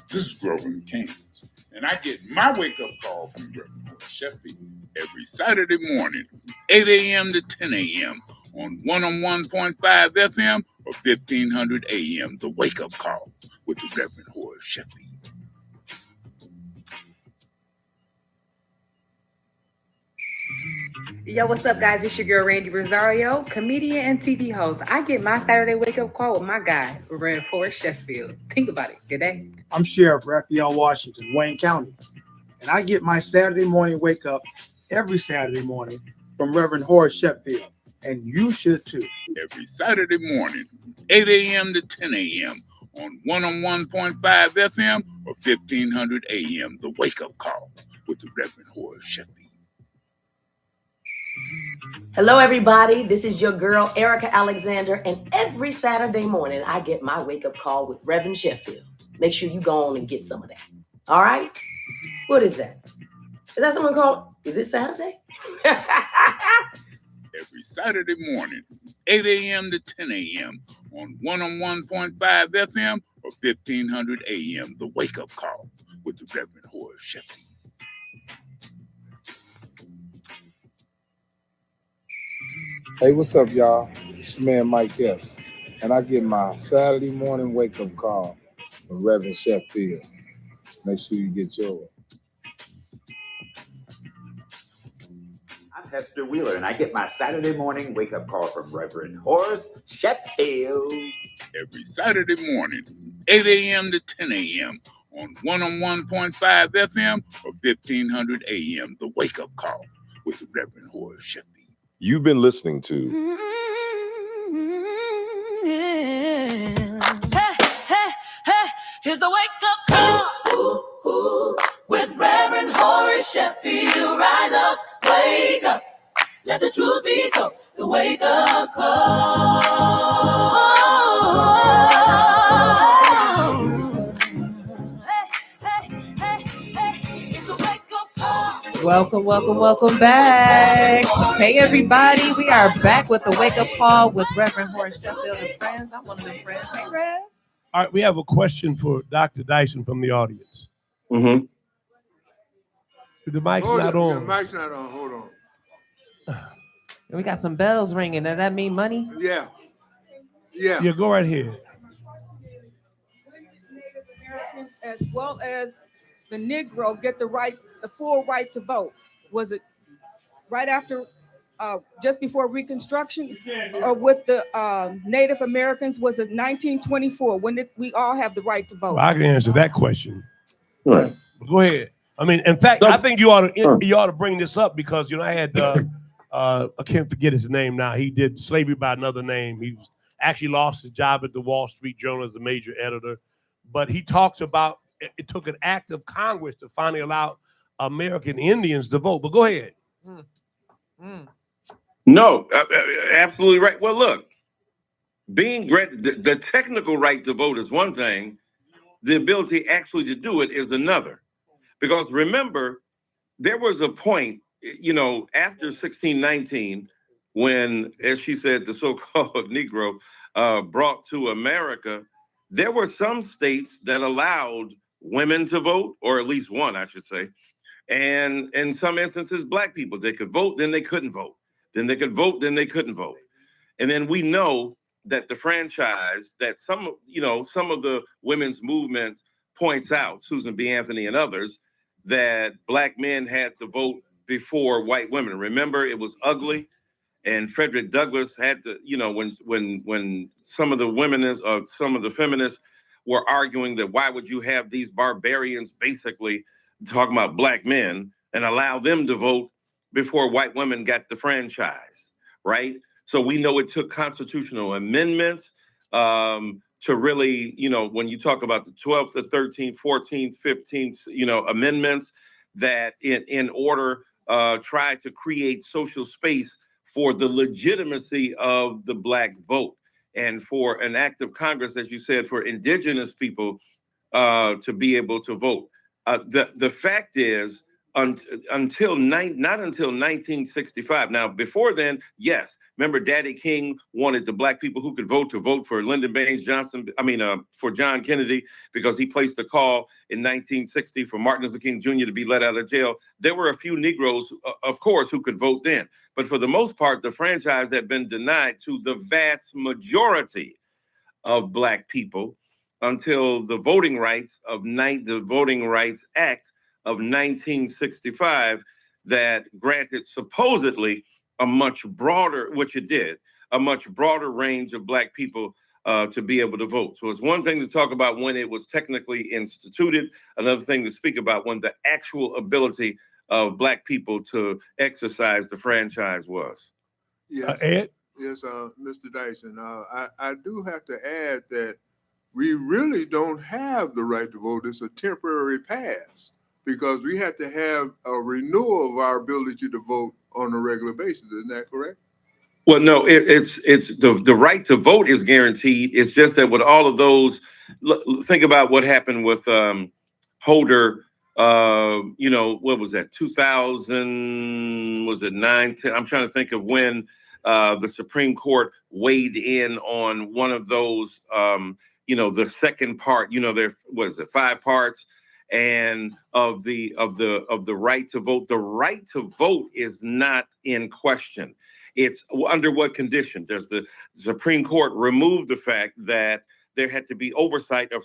This is Grover in Kansas, and I get my wake-up call from Reverend Horace Sheffield every Saturday morning, 8 a.m. to 10 a.m. on 101.5 FM or 1500 AM, the wake-up call with the Reverend Horace Sheffield. Yo, what's up, guys? It's your girl, Randy Rosario, comedian and TV host. I get my Saturday wake-up call with my guy, Reverend Horace Sheffield. Think about it. Good day. I'm Sheriff Raphael Washington, Wayne County, and I get my Saturday morning wake-up every Saturday morning from Reverend Horace Sheffield, and you should too. Every Saturday morning, 8 a.m. to 10 a.m. on 101.5 FM or 1500 AM, the wake-up call with the Reverend Horace Sheffield. Hello, everybody. This is your girl, Erica Alexander, and every Saturday morning, I get my wake-up call with Reverend Sheffield. Make sure you go on and get some of that. All right? What is that? Is that someone called? Is it Saturday? Every Saturday morning, 8 a.m. to 10 a.m. on 101.5 FM or 1500 AM, the wake-up call with the Reverend Horace Sheffield. Hey, what's up, y'all? It's your man, Mike Epps, and I get my Saturday morning wake-up call from Reverend Sheffield. Make sure you get yours. I'm Hester Wheeler, and I get my Saturday morning wake-up call from Reverend Horace Sheffield. Every Saturday morning, 8 a.m. to 10 a.m. on 101.5 FM or 1500 AM, the wake-up call with the Reverend Horace Sheffield. You've been listening to Here's the wake-up call with Reverend Horace Sheffield. Rise up, wake up. Let the truth be told, the wake-up call. Welcome back. Hey, everybody. We are back with the wake-up call with Reverend Horace Sheffield and friends. I'm one of them friends. Hey, Rev. All right, we have a question for Dr. Dyson from the audience. Mm-hmm. The mic's not on. The mic's not on. Hold on. We got some bells ringing. Does that mean money? Yeah. Yeah, go right here. Americans as well as the Negro get the full right to vote. Was it right after, just before Reconstruction, or with the Native Americans? Was it 1924? When did we all have the right to vote? Well, I can answer that question. Right. Go ahead. I mean, in fact, I think you ought to bring this up because I had I can't forget his name now. He did Slavery by Another Name. He actually lost his job at the Wall Street Journal as a major editor, but he talks about it took an act of Congress to finally allow American Indians to vote. But go ahead. No, absolutely right. Well, look, being granted the technical right to vote is one thing. The ability actually to do it is another. Because remember, there was a point, after 1619, when, as she said, the so-called Negro brought to America, there were some states that allowed women to vote, or at least one, I should say. And in some instances, black people, they could vote, then they couldn't vote. Then they could vote, then they couldn't vote. And then we know that the franchise that some of the women's movement points out, Susan B. Anthony and others, that black men had to vote before white women. Remember, it was ugly. And Frederick Douglass had to, when some of the some of the feminists were arguing that why would you have these barbarians basically talking about black men and allow them to vote before white women got the franchise, right? So we know it took constitutional amendments to really, when you talk about the 12th, the 13th, 14th, 15th, amendments that in order try to create social space for the legitimacy of the black vote and for an act of Congress, as you said, for indigenous people to be able to vote. The fact is, not until 1965. Now, before then, yes. Remember, Daddy King wanted the black people who could vote to vote for Lyndon Baines Johnson. For John Kennedy, because he placed a call in 1960 for Martin Luther King Jr. to be let out of jail. There were a few Negroes, of course, who could vote then. But for the most part, the franchise had been denied to the vast majority of black people until the Voting Rights Act of 1965 that granted supposedly a much broader, which it did, a much broader range of black people to be able to vote. So it's one thing to talk about when it was technically instituted, another thing to speak about when the actual ability of black people to exercise the franchise was. Yes, Ed? Yes, Mr. Dyson. I do have to add that we really don't have the right to vote. It's a temporary pass because we have to have a renewal of our ability to vote on a regular basis. Isn't that correct? Well, no, it's the right to vote is guaranteed. It's just that with all of those, think about what happened with Holder. What was that? 2000, was it 9? 10? I'm trying to think of when the Supreme Court weighed in on one of those. The second part. There was it 5 parts, and of the right to vote. The right to vote is not in question. It's under what condition? Does the Supreme Court remove the fact that there had to be oversight of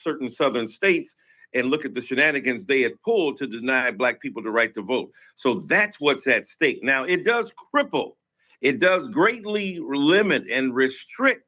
certain southern states and look at the shenanigans they had pulled to deny black people the right to vote? So that's what's at stake. Now, it does cripple, it does greatly limit and restrict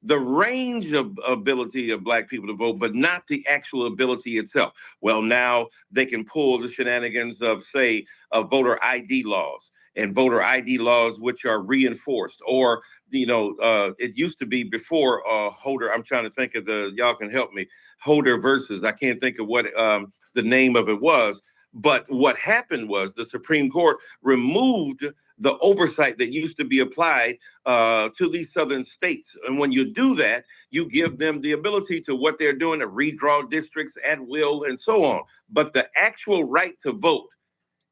the range of ability of black people to vote, but not the actual ability itself. Well, now they can pull the shenanigans of, say, voter ID laws. And voter ID laws, which are reinforced, or it used to be before Holder. I'm trying to think of y'all can help me. Holder versus, I can't think of what the name of it was. But what happened was the Supreme Court removed the oversight that used to be applied to these southern states. And when you do that, you give them the ability to what they're doing to redraw districts at will and so on. But the actual right to vote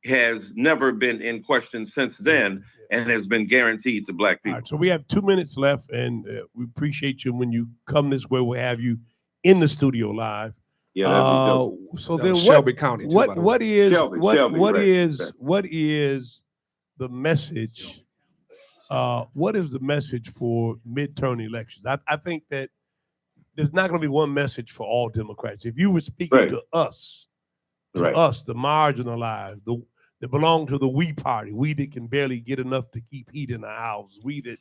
has never been in question since then and has been guaranteed to black people. All right, so we have 2 minutes left, and we appreciate you when you come this way. We'll have you in the studio live. Yeah, that'd be dope. So That then was Shelby County, too, by the what way. is Shelby, what is the message? What is the message for midterm elections? I think that there's not going to be one message for all Democrats. If you were speaking to us, the marginalized, that belong to the we party, we that can barely get enough to keep heat in our house, we that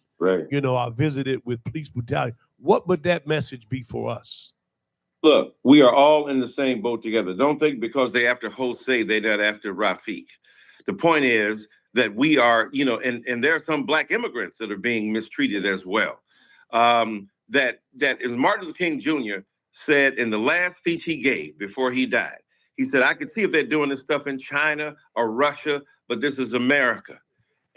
are visited with police brutality, what would that message be for us? Look, we are all in the same boat together. Don't think because they're after Jose, they're not after Rafiq. The point is that we are, and there are some black immigrants that are being mistreated as well. That as Martin Luther King Jr. said in the last speech he gave before he died, He said, I can see if they're doing this stuff in China or Russia, but this is America.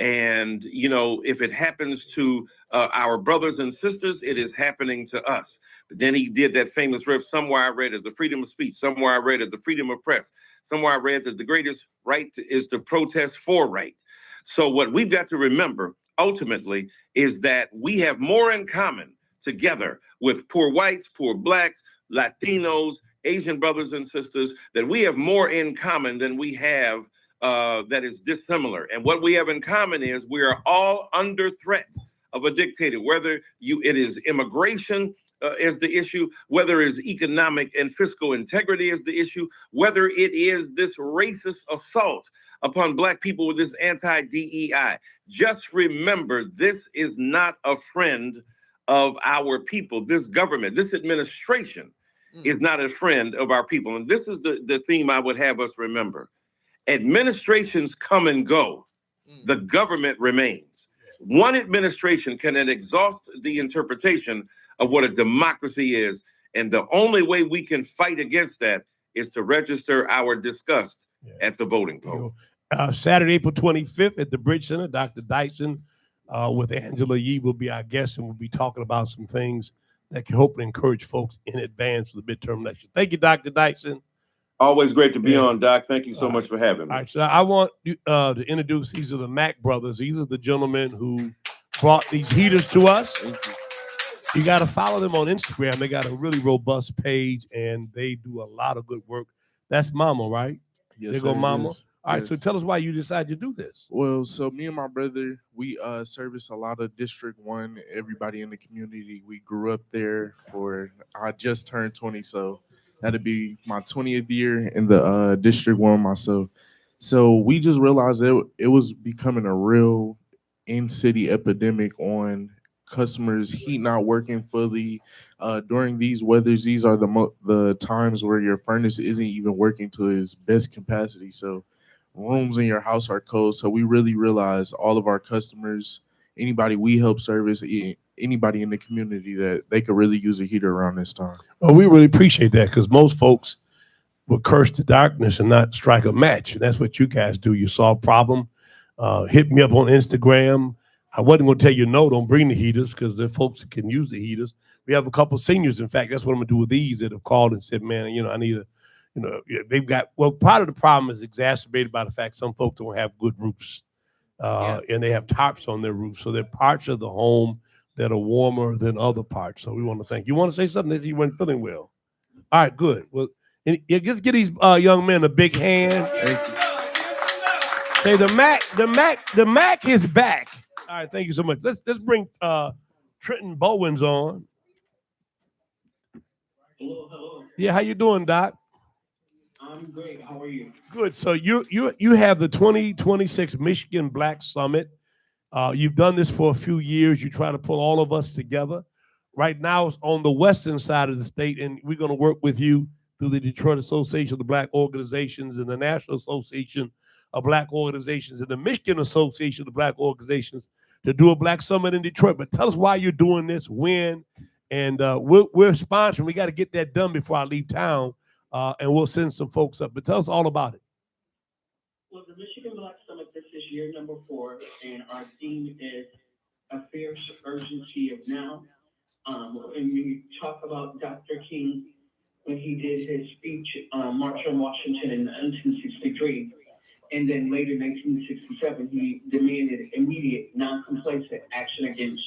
And, you know, if it happens to our brothers and sisters, it is happening to us. But then he did that famous riff, somewhere I read it, the freedom of speech. Somewhere I read it, the freedom of press. Somewhere I read that the greatest right is to protest for right. So what we've got to remember ultimately is that we have more in common together with poor whites, poor blacks, Latinos, Asian brothers and sisters, that we have more in common than we have that is dissimilar. And what we have in common is we are all under threat of a dictator, whether it is immigration is the issue, whether it is economic and fiscal integrity is the issue, whether it is this racist assault upon Black people with this anti-DEI. Just remember, this is not a friend of our people. This government, this administration is not a friend of our people. And this is the theme I would have us remember. Administrations come and go. The government remains. One administration can exhaust the interpretation of what a democracy is. And the only way we can fight against that is to register our disgust at the voting poll. Saturday, April 25th at the Bridge Center, Dr. Dyson with Angela Yee will be our guest, and we'll be talking about some things that can hopefully encourage folks in advance of the midterm election. Thank you, Dr. Dyson. Always great to be on, Doc. Thank you so much for having me. All right, so I want you to introduce, these are the Mack brothers. These are the gentlemen who brought these heaters to us. You got to follow them on Instagram. They got a really robust page, and they do a lot of good work. That's Mama, right? Yes, There go sir, Mama. yes. All right, Yes. so tell us why you decided to do this. Well, so me and my brother, we service a lot of District 1, everybody in the community. We grew up there I just turned 20, so that'd be my 20th year in the District 1 myself. So we just realized that it was becoming a real in-city epidemic on customers' heat not working fully. During these weathers, these are the times where your furnace isn't even working to its best capacity. So rooms in your house are cold. So we really realized all of our customers, anybody we help service, anybody in the community, that they could really use a heater around this time. Well, we really appreciate that, because most folks will curse the darkness and not strike a match. And that's what you guys do. You solve problem. Hit me up on Instagram. I wasn't going to tell you no, don't bring the heaters, because there are folks that can use the heaters. We have a couple seniors, in fact, that's what I'm going to do with these, that have called and said, man, I need they've got, part of the problem is exacerbated by the fact some folks don't have good roofs, and they have tarps on their roofs. So there are parts of the home that are warmer than other parts. So we want to thank you. Want to say something? They say you weren't feeling well. All right, good. Well, just give these young men a big hand. Say the Mack is back. All right, thank you so much. Let's bring Trenton Bowens on. Hello. Yeah, how you doing, Doc? I'm great. How are you? Good. So you have the 2026 Michigan Black Summit. You've done this for a few years. You try to pull all of us together. Right now, it's on the western side of the state, and we're going to work with you through the Detroit Association of the Black Organizations and the National Association of Black Organizations and the Michigan Association of the Black Organizations to do a Black Summit in Detroit. But tell us why you're doing this, when, and we're sponsoring. We got to get that done before I leave town, and we'll send some folks up. But tell us all about it. Well, the Michigan Black Summit, this is year number 4, and our theme is a fierce urgency of now. And we talk about Dr. King when he did his speech March on Washington in 1963. And then later, 1967, he demanded immediate, non-complacent action against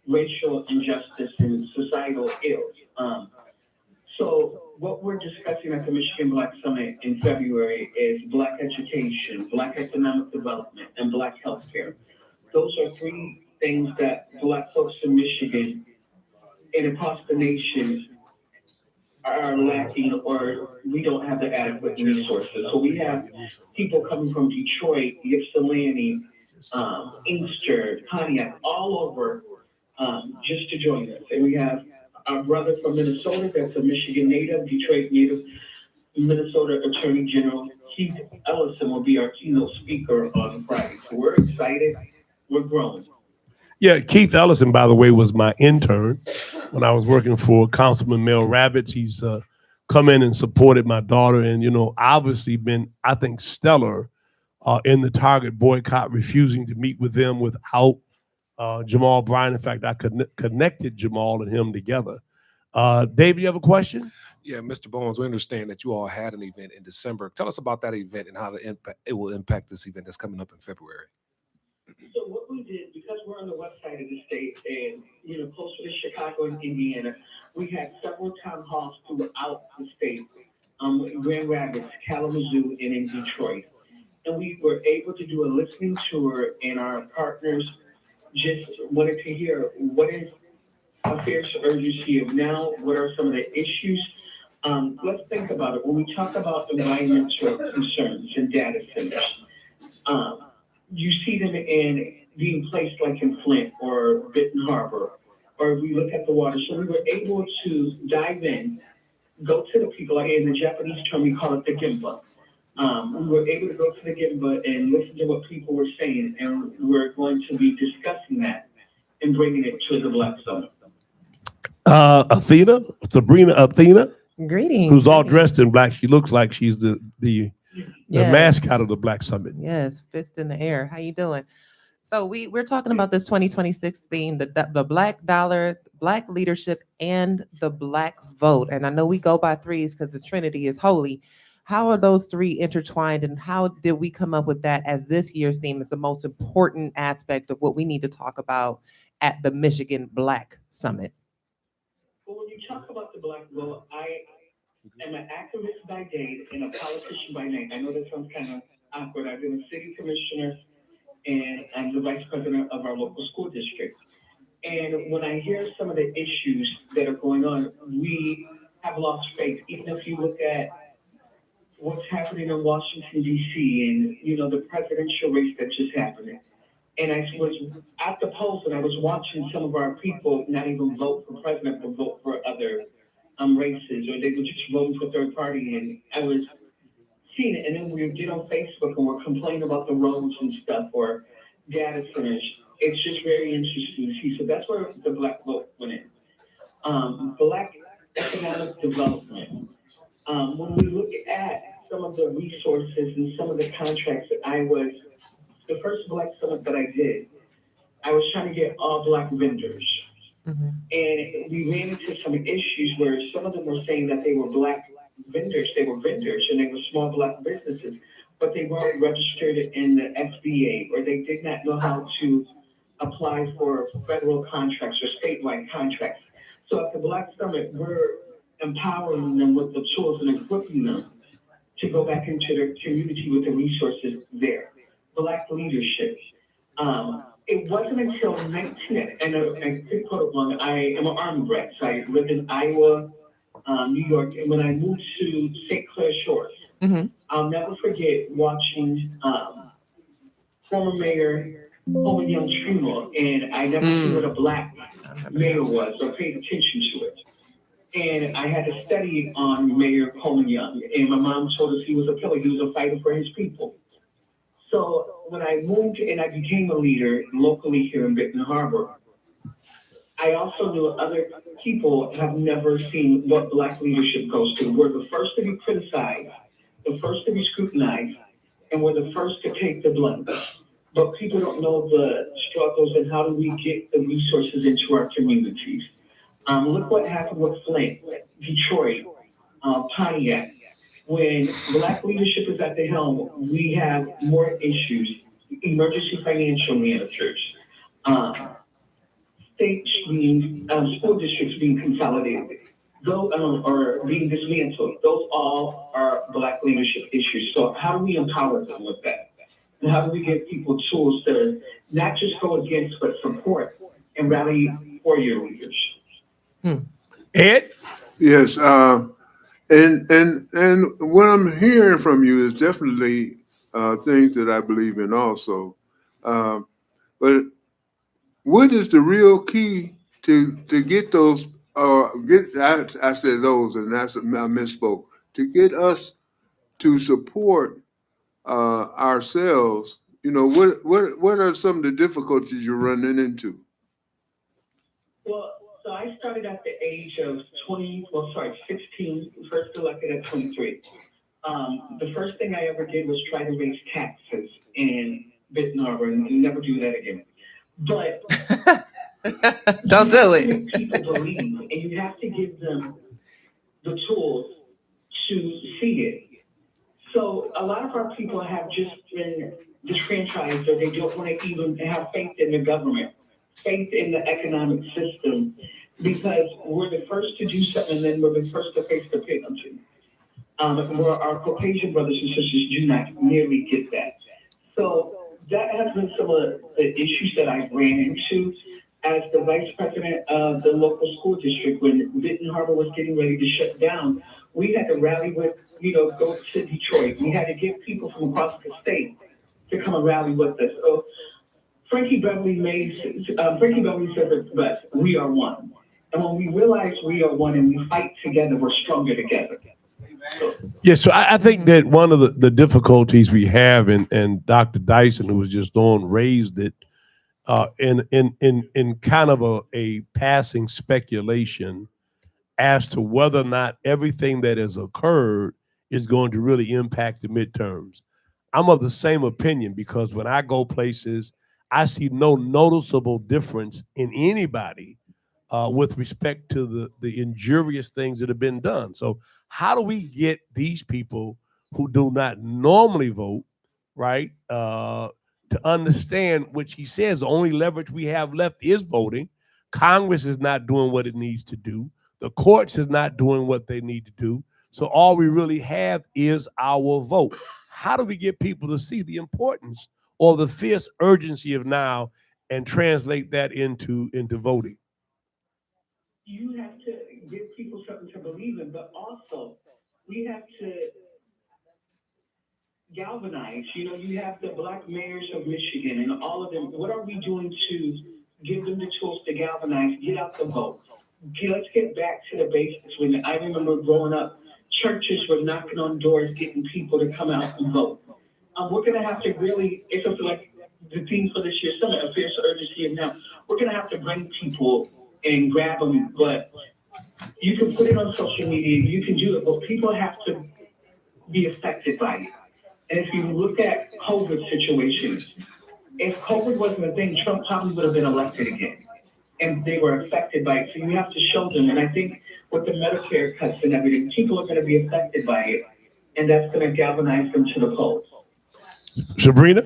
racial injustice and societal ills. So what we're discussing at the Michigan Black Summit in February is Black education, Black economic development, and Black healthcare. Those are 3 things that Black folks in Michigan and across the nation are lacking, or we don't have the adequate resources. So we have people coming from Detroit, Ypsilanti, Inkster, Pontiac, all over just to join us. And we have our brother from Minnesota, that's a Michigan native, Detroit native, Minnesota Attorney General Keith Ellison will be our keynote speaker on Friday. So we're excited, we're growing. Yeah, Keith Ellison, by the way, was my intern when I was working for Councilman Mel Rabbits. He's come in and supported my daughter, and obviously been, I think, stellar in the Target boycott, refusing to meet with them without Jamal Bryant. In fact, I connected Jamal and him together. David, you have a question? Yeah, Mr. Bones, we understand that you all had an event in December. Tell us about that event and how it will impact this event that's coming up in February. So what we did, because we're on the west side of the state and, closer to Chicago and Indiana, we had several town halls throughout the state, in Grand Rapids, Kalamazoo, and in Detroit. And we were able to do a listening tour, and our partners just wanted to hear what is affairs urgency of now, what are some of the issues. Let's think about it. When we talk about environmental concerns and data centers, you see them in being placed like in Flint or Benton Harbor, or we look at the water. So we were able to dive in, go to the people, like in the Japanese term, we call it the Gemba. We were able to go to the Gemba and listen to what people were saying, and we're going to be discussing that and bringing it to the Black Summit. Sabrina Athena. Greetings. Who's all dressed in black. She looks like she's the Yes. mascot of the Black Summit. Yes, fist in the air. How you doing? So we're talking about this 2026 theme, the Black Dollar, Black Leadership, and the Black Vote. And I know we go by threes because the Trinity is holy. How are those three intertwined, and how did we come up with that as this year's theme? It's the most important aspect of what we need to talk about at the Michigan Black Summit. Well, when you talk about the Black Vote, I am an activist by day and a politician by night. I know that sounds kind of awkward. I've been a city commissioner, and I'm the vice president of our local school district. And when I hear some of the issues that are going on, we have lost faith. Even if you look at what's happening in Washington, D.C., and, the presidential race that just happened. And I was at the polls, and I was watching some of our people not even vote for president, but vote for other races, or they were just voting for third party. And I was seeing it, and then we get on Facebook and we're complaining about the roads and stuff, or data centers. It's just very interesting to see. So that's where the Black Vote went in. Black economic development. When we look at some of the resources and some of the contracts that the first Black Summit that I did, I was trying to get all Black vendors. Mm-hmm. And we ran into some issues where some of them were saying that they were Black vendors. They were vendors and they were small Black businesses, but they weren't registered in the SBA, or they did not know how to apply for federal contracts or statewide contracts. So at the Black Summit, we're empowering them with the tools and equipping them to go back into their community with the resources there. Black leadership. It wasn't until 19, and I could quote one, I am an Army brat, so I lived in Iowa, New York, and when I moved to St. Clair Shores, mm-hmm. I'll never forget watching former Mayor Coleman Young Tremor, and I never seen what a Black mayor was or paid attention to it. And I had to study on Mayor Coleman Young, and my mom told us he was a pillar, he was a fighter for his people. So when I moved and I became a leader locally here in Benton Harbor, I also knew other people have never seen what Black leadership goes through. We're the first to be criticized, the first to be scrutinized, and we're the first to take the blame. But people don't know the struggles and how do we get the resources into our communities. Look what happened with Flint, Detroit, Pontiac. When Black leadership is at the helm, we have more issues. Emergency financial managers, school districts being consolidated, or being dismantled. Those all are Black leadership issues. So how do we empower them with that? And how do we give people tools to not just go against, but support and rally for your leaders? Ed? Yes. And what I'm hearing from you is definitely things that I believe in also. But what is the real key to get those? I said those, and I misspoke. To get us to support ourselves, what are some of the difficulties you're running into? Well, So I started at the age of 16, first elected at 23. The first thing I ever did was try to raise taxes in Benton Harbor and never do that again. But don't do it. Make people believe, and you have to give them the tools to see it. So a lot of our people have just been disfranchised, or they don't want to even have faith in the government, faith in the economic system, because we're the first to do something, and then we're the first to face the penalty. Where our Caucasian brothers and sisters do not nearly get that. So that has been some of the issues that I ran into as the vice president of the local school district when Benton Harbor was getting ready to shut down. We had to rally with, go to Detroit. We had to get people from across the state to come and rally with us. So Frankie Beverly said it best, we are one. And when we realize we are one and we fight together, we're stronger together. Yeah, so I think that one of the difficulties we have, and Dr. Dyson, who was just on, raised it in kind of a passing speculation as to whether or not everything that has occurred is going to really impact the midterms. I'm of the same opinion because when I go places, I see no noticeable difference in anybody with respect to the injurious things that have been done. So how do we get these people who do not normally vote, right, to understand, which he says the only leverage we have left is voting. Congress is not doing what it needs to do. The courts is not doing what they need to do. So all we really have is our vote. How do we get people to see the importance or the fierce urgency of now and translate that into voting? You have to give people something to believe in, but also we have to galvanize. You have the black mayors of Michigan and all of them. What are we doing to give them the tools to galvanize, get out the vote? Let's get back to the basics. When I remember growing up, churches were knocking on doors, getting people to come out and vote. We're going to have to really, it's something like the theme for this year's summit, a fierce urgency of now. We're going to have to bring people and grab them, but you can put it on social media, you can do it, but people have to be affected by it. And if you look at COVID situations, if COVID wasn't a thing, Trump probably would have been elected again. And they were affected by it. So you have to show them. And I think with the Medicare cuts and everything, people are going to be affected by it. And that's going to galvanize them to the polls. Sabrina?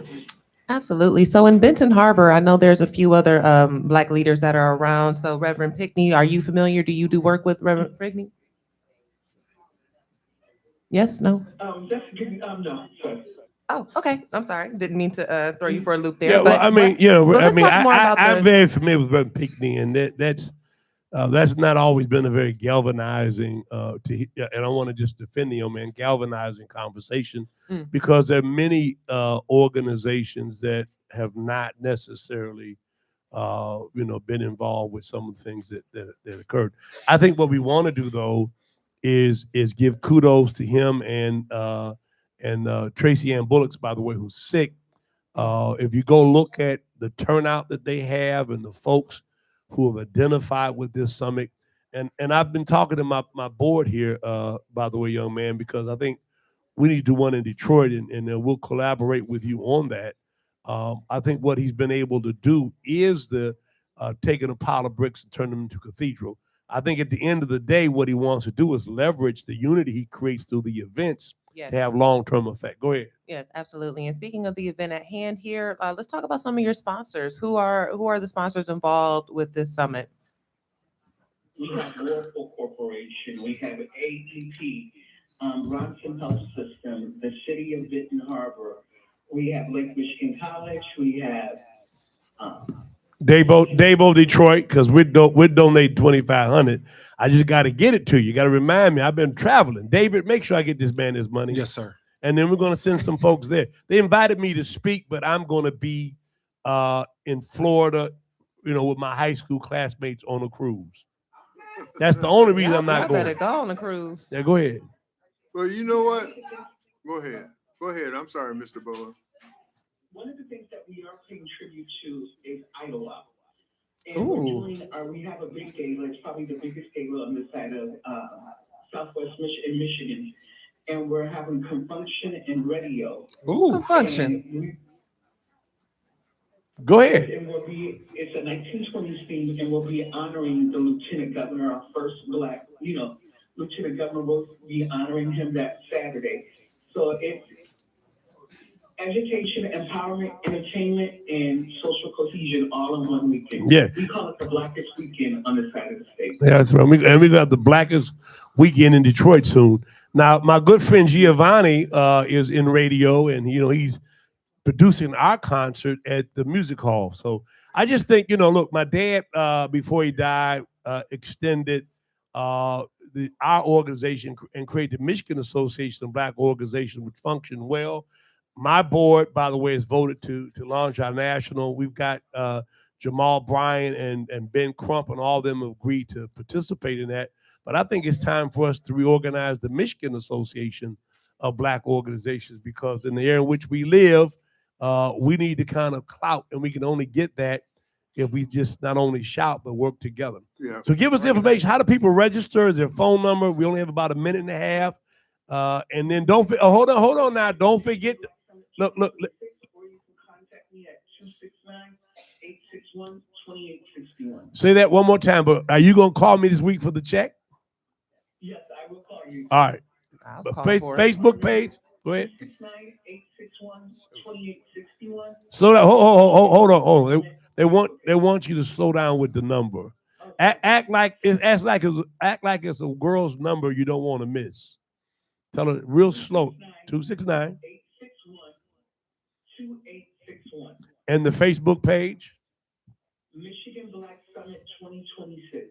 Absolutely. So in Benton Harbor, I know there's a few other Black leaders that are around. So Reverend Pickney, are you familiar? Do you do work with Reverend Pickney? Yes, no? No, sorry. Oh, okay. I'm sorry. Didn't mean to throw you for a loop there. Yeah, well, I'm the very familiar with Reverend Pickney, and that's not always been a very galvanizing, and I want to just defend the young man, galvanizing conversation, because there are many organizations that have not necessarily, been involved with some of the things that occurred. I think what we want to do though is give kudos to him and Tracy Ann Bullocks, by the way, who's sick. If you go look at the turnout that they have and the folks who have identified with this summit, and I've been talking to my board here, by the way, young man, because I think we need to do one in Detroit, and we'll collaborate with you on that. I think what he's been able to do is taking a pile of bricks and turn them into cathedral. I think at the end of the day, what he wants to do is leverage the unity he creates through the events to have long-term effect. Go ahead. Yes, absolutely. And speaking of the event at hand here, let's talk about some of your sponsors. Who are the sponsors involved with this summit? We have Whirlpool Corporation. We have AEP, Ronson Health System, the City of Benton Harbor. We have Lake Michigan College. We have Dabo Detroit, because we're donating $2,500. I just got to get it to you. You got to remind me. I've been traveling. David, make sure I get this man his money. Yes, sir. And then we're going to send some folks there. They invited me to speak, but I'm going to be in Florida, with my high school classmates on a cruise. That's the only reason I'm not going. Better go on a cruise. Yeah, go ahead. Well, you know what? Go ahead. Go ahead. I'm sorry, Mr. Bowen. One of the things that we are paying tribute to is Idlewild. And we're doing, we have a big gala. It's probably the biggest gala on the side of Southwest Michigan. And we're having Confunction and Radio. Confunction. Go ahead. And it's a 1920s theme, and we'll be honoring the Lieutenant Governor, our first Black, Lieutenant Governor. Will be honoring him that Saturday. So it's education, empowerment, entertainment, and social cohesion all in one weekend. Yeah. We call it the Blackest Weekend on this side of the state. Yeah, that's right. And we got the Blackest Weekend in Detroit soon. Now, my good friend Giovanni is in radio, and he's producing our concert at the music hall. So I just think, look, my dad before he died extended our organization and created the Michigan Association of Black Organizations, which function well. My board, by the way, is voted to launch our national. We've got Jamal Bryan and Ben Crump, and all of them have agreed to participate in that. But I think it's time for us to reorganize the Michigan Association of Black Organizations, because in the area in which we live, we need the kind of clout, and we can only get that if we just not only shout but work together. Yeah. So give us information. How do people register? Is their phone number? We only have about a minute and a half. And then hold on now. Don't forget. Look. Or you can contact me at 269-861-2861. Say that one more time. But are you gonna call me this week for the check? Yes, I will call you. All right. Facebook page. Go ahead. 269-861-2861. Slow down. Hold on. They want you to slow down with the number. Act like it's a girl's number you don't want to miss. Tell her real slow. 269. 2861. And the Facebook page? Michigan Black Summit 2026.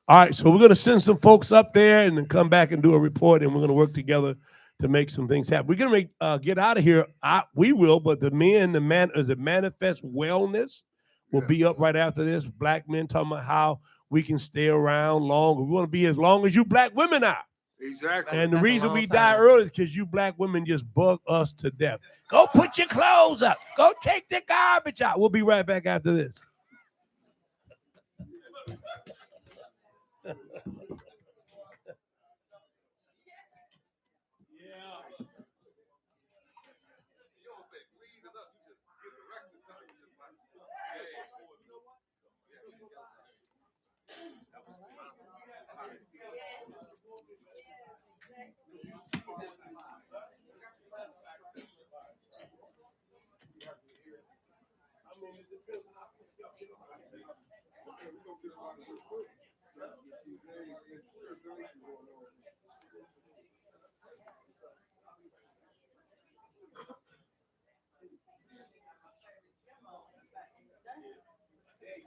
All right, so we're going to send some folks up there and then come back and do a report, and we're going to work together to make some things happen. We're going to get out of here. We will, but the Manifest Wellness will be up right after this. Black men talking about how we can stay around longer. We want to be as long as you black women are. Exactly. And the reason we die early is because you black women just bug us to death. Go put your clothes up. Go take the garbage out. We'll be right back after this.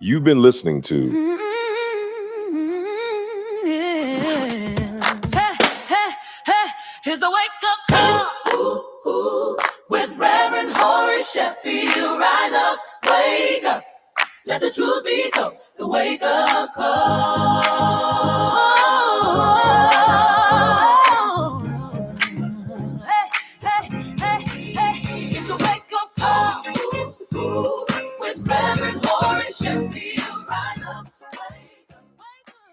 You've been listening to Here's the wake-up call with Reverend Horace Sheffield. Rise up, wake up, let the truth be told. The wake-up call. It's the wake-up call with Reverend Horace Sheffield. Rise up, wake up,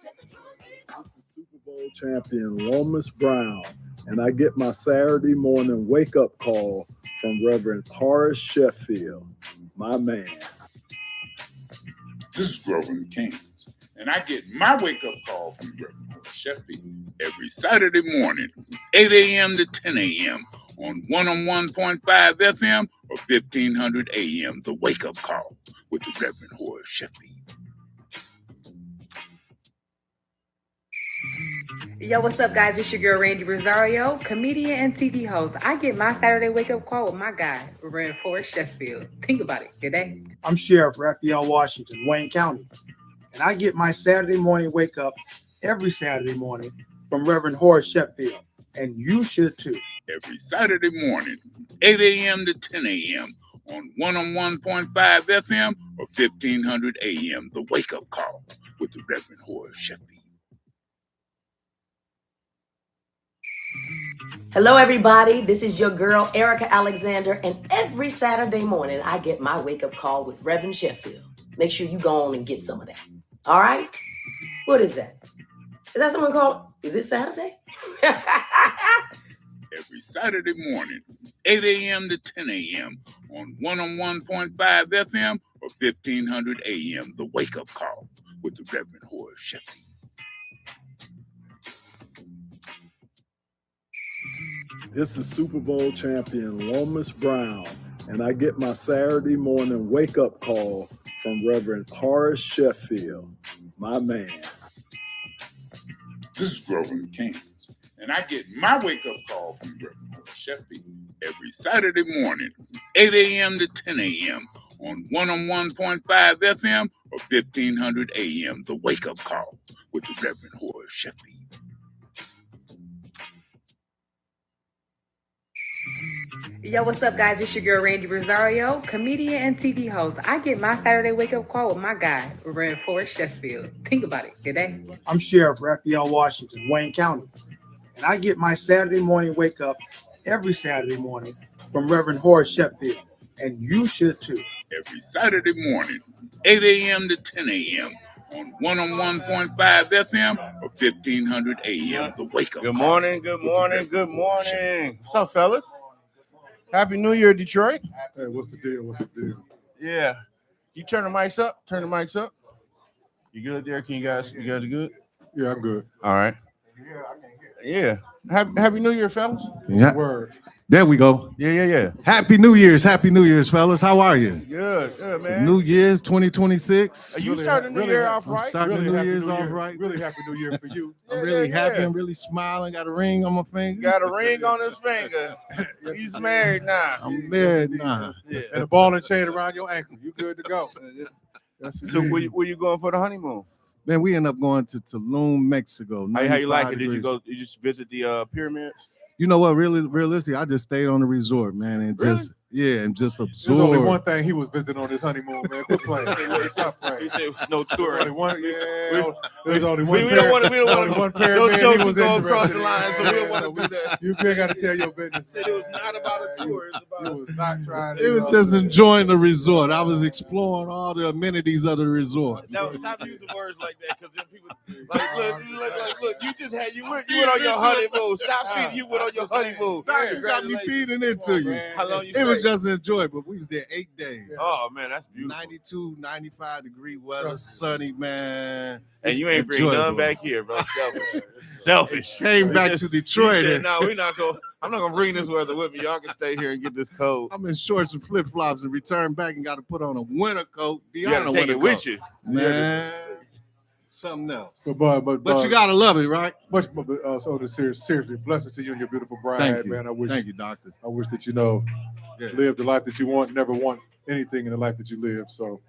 let the truth be told. This is Super Bowl champion Lomas Brown, and I get my Saturday morning wake-up call from Reverend Horace Sheffield, my man. This is Grover Kings, and I get my wake-up call from Reverend Horace Sheffield every Saturday morning, 8 a.m. to 10 a.m. on 101.5 FM or 1500 a.m. The wake-up call with the Reverend Horace Sheffield. Yo, what's up, guys? It's your girl, Randy Rosario, comedian and TV host. I get my Saturday wake-up call with my guy, Reverend Horace Sheffield. Think about it today. I'm Sheriff Raphael Washington, Wayne County, and I get my Saturday morning wake-up every Saturday morning from Reverend Horace Sheffield, and you should too. Every Saturday morning, 8 a.m. to 10 a.m. on 101.5 FM or 1500 a.m. The wake-up call with the Reverend Horace Sheffield. Hello, everybody. This is your girl, Erica Alexander, and every Saturday morning, I get my wake-up call with Reverend Sheffield. Make sure you go on and get some of that. All right? What is that? Is that someone called? Is it Saturday? Every Saturday morning, 8 a.m. to 10 a.m. on 101.5 FM or 1500 a.m. The Wake Up Call with the Reverend Horace Sheffield. This is Super Bowl champion Lomas Brown, and I get my Saturday morning wake-up call from Reverend Horace Sheffield, my man. This is Grover Kansas, and I get my wake-up call from Reverend Horace Sheffield every Saturday morning, 8 a.m. to 10 a.m. on 101.5 FM or 1500 a.m. The Wake Up Call with the Reverend Horace Sheffield. Yo, what's up, guys? It's your girl, Randy Rosario, comedian and TV host. I get my Saturday wake-up call with my guy, Reverend Horace Sheffield. Think about it. Good day. I'm Sheriff Raphael Washington, Wayne County, and I get my Saturday morning wake-up every Saturday morning from Reverend Horace Sheffield, and you should too. Every Saturday morning, 8 a.m. to 10 a.m. on 101.5 FM or 1500 a.m. The Wake Up Call. Good morning, good morning, good morning. What's up, fellas? Happy New Year, Detroit. Hey, what's the deal? What's the deal? Yeah. You turn the mics up. Turn the mics up. You good there? Can you guys are good? Yeah, I'm good. All right. Yeah. Happy New Year, fellas. Yeah. Word. There we go. Yeah. Happy New Year's, fellas. How are you? Good, man. New Year's 2026. Are you starting the new year off right? Starting the New Year's off right. Really happy New Year for you. I'm really happy. I'm really smiling. Got a ring on my finger. Got a ring on his finger. He's married now. I'm married now. Yeah. And a ball and chain around your ankle. You good to go. So where you going for the honeymoon? Man, we end up going to Tulum, Mexico. How you like it? degrees. Did you just visit the pyramids? You know what? Really, realistically, I just stayed on the resort, man, and just absorbed. There's only one thing he was visiting on his honeymoon, man. Quit playing. Stop playing. He said it was no tour. There's only one. We don't want to. Those jokes was go across the line, so we don't want to do that. You got to tell your business. Said it was not about a tour. It was not trying. It was just enjoying the resort. I was exploring all the amenities of the resort. No, stop using words like that, because then people look. You just had you went on your honeymoon. Stop feeding. You went on your honeymoon. You got me feeding into you. How long you? It was just enjoyable. We was there 8 days. Oh man, that's beautiful. 92, 95 degree weather, sunny, man. And you ain't bring none back here, bro. Selfish. Came back to Detroit. Said, no, I'm not gonna bring this weather with me. Y'all can stay here and get this cold. I'm in shorts and flip flops and return back and got to put on a winter coat. You gotta take it with you, man. Something else. But you gotta love it, right? Seriously, blessings to you and your beautiful bride, Thank you. man. Thank you, doctor. I wish that live the life that you want, never want anything in the life that you live. So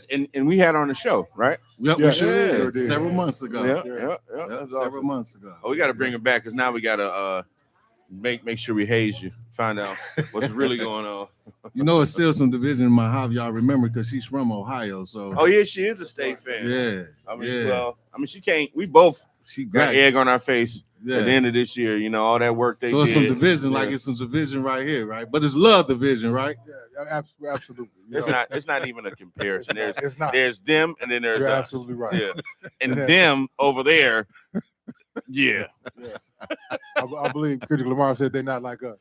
and we had on the show, right? Yep, we sure did. Several months ago. That's several awesome. months ago. Oh, we got to bring it back, because now we got to make sure we haze you, find out what's really going on. You know, it's still some division in my house. Y'all remember, because she's from Ohio. So. Oh yeah, she is a State fan. Yeah. I mean, she can't. We both got egg on our face at the end of this year. You know, all that work they did. So it's some division, like it's some division right here, right? But it's love division, right? Yeah, absolutely. It's not even a comparison. There's them, and then there's You're us. absolutely right. Yeah, and them over there. Yeah. I believe Kendrick Lamar said they're not like us.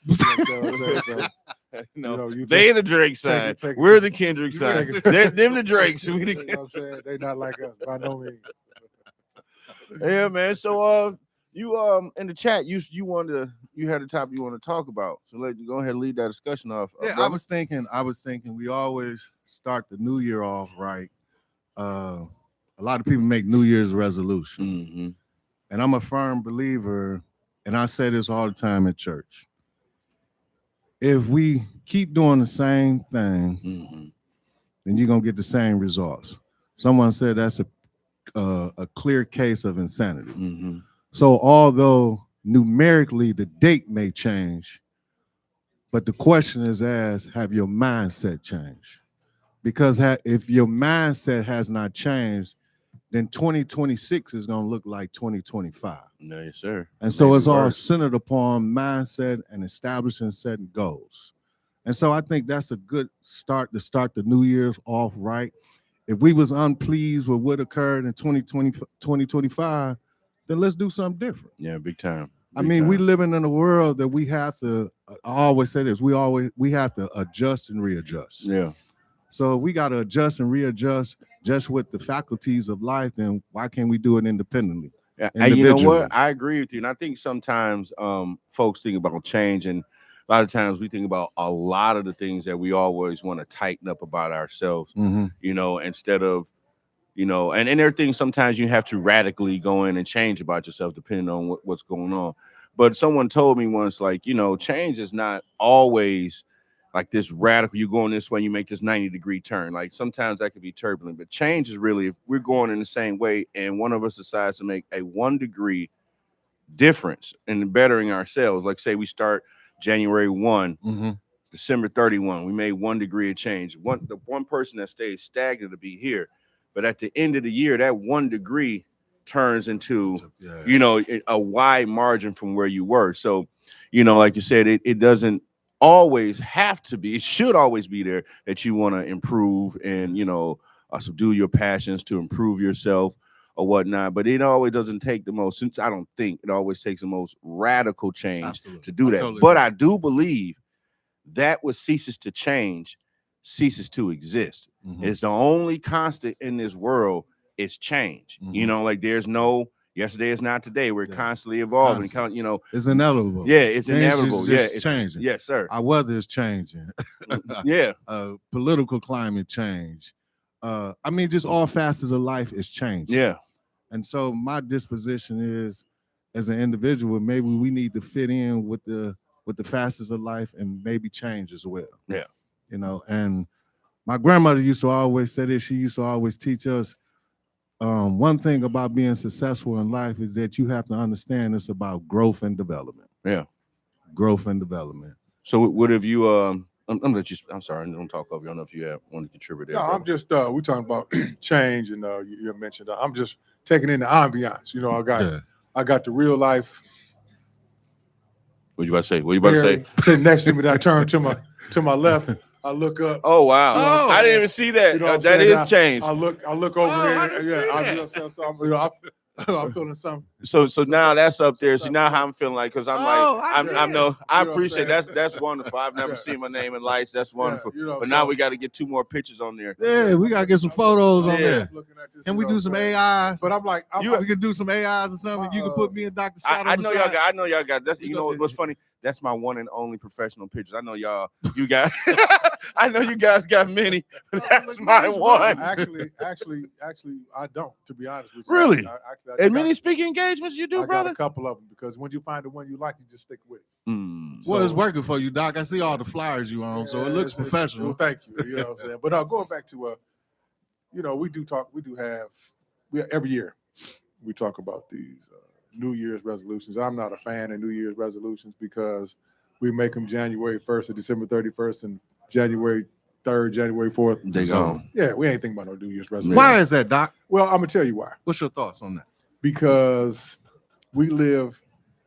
No, they the Drake side. We're the Kendrick side. Them the Drakes. We the you know what I'm saying? They not like us by no means. Yeah, man. So you in the chat, you had a topic you want to talk about. So go ahead and lead that discussion off. Yeah, I was thinking we always start the new year off right. A lot of people make New Year's resolution. Mm-hmm. And I'm a firm believer, and I say this all the time at church. If we keep doing the same thing, then you're gonna get the same results. Someone said that's a clear case of insanity. So although numerically the date may change, but the question is asked, have your mindset changed? Because if your mindset has not changed, then 2026 is going to look like 2025. No, yes, sir. And so it's all centered upon mindset and establishing setting goals. And so I think that's a good start to start the new year off right. If we was unpleased with what occurred in 2025, then let's do something different. Yeah, big time. I mean, we living in a world that we have to, I always say this, we have to adjust and readjust. Yeah. So if we got to adjust and readjust just with the faculties of life, then why can't we do it independently? And you know what? I agree with you. And I think sometimes folks think about change, and a lot of times we think about a lot of the things that we always want to tighten up about ourselves, you know, instead of, you know, and there are things sometimes you have to radically go in and change about yourself depending on what's going on. But someone told me once, like, you know, change is not always like this radical, you're going this way, you make this 90-degree turn. Like sometimes that could be turbulent, but change is really, if we're going in the same way and one of us decides to make a 1 degree difference in bettering ourselves, like say we start January 1, December 31, we made 1 degree of change. The one person that stays stagnant to be here, but at the end of the year, that 1 degree turns into, you know, a wide margin from where you were. So, you know, like you said, it doesn't always have to be, it should always be there that you want to improve and, you know, subdue your passions to improve yourself or whatnot. But it always doesn't take the most, since I don't think it always takes the most radical change to do that. Totally but agree. I do believe that what ceases to change ceases to exist. It's the only constant in this world is change. You know, like there's no yesterday is not today. We're constantly evolving. You know, it's inevitable. Yeah, it's Change inevitable. is Yeah, just it's changing. Yes, sir. Our weather is changing. Yeah. Political climate change. I mean, just all facets of life is changing. Yeah. And so my disposition is, as an individual, maybe we need to fit in with the facets of life and maybe change as well. Yeah. You know, and my grandmother used to always say this. She used to always teach us, one thing about being successful in life is that you have to understand it's about growth and development. Yeah. Growth and development. So what have you, I'm let you, I'm sorry, I don't talk over you. I don't know if you want to contribute there. No, brother. I'm just we're talking about change, and you mentioned I'm just taking in the ambiance. You know, I got the real life. What you about to say? What you about to say? Sitting next to me, that I turn to my left. I look up. Oh wow! You know, I didn't even see that. You know what I'm that saying? is change. I look over there. I'm feeling something. So now that's up there. See now how I'm feeling like, because I appreciate that's wonderful. I've never seen my name in lights. That's wonderful. You know, but now we got to get 2 more pictures on there. Yeah, we gotta get some photos on there. Can we do some AIs? But I'm like, we can do some AIs or something. You can put me and Dr. Scott on the side. I know y'all got. That's, you know what's funny? That's my one and only professional pictures. I know you guys. I know you guys got many. But that's my one. Actually, I don't. To be honest with you. Really? I many speaking engagements you do, brother? Got a couple of them, because when you find the one you like, you just stick with it. Well, it's working for you, Doc. I see all the flyers you own, so it looks professional. Well, thank you. You know what I'm saying? But going back to, you know, we every year we talk about these New Year's resolutions. I'm not a fan of New Year's resolutions because we make them January 1st or December 31st and January 3rd, January 4th. They gone. Yeah, we ain't thinking about no New Year's resolutions. Why is that, Doc? Well, I'm gonna tell you why. What's your thoughts on that? Because we live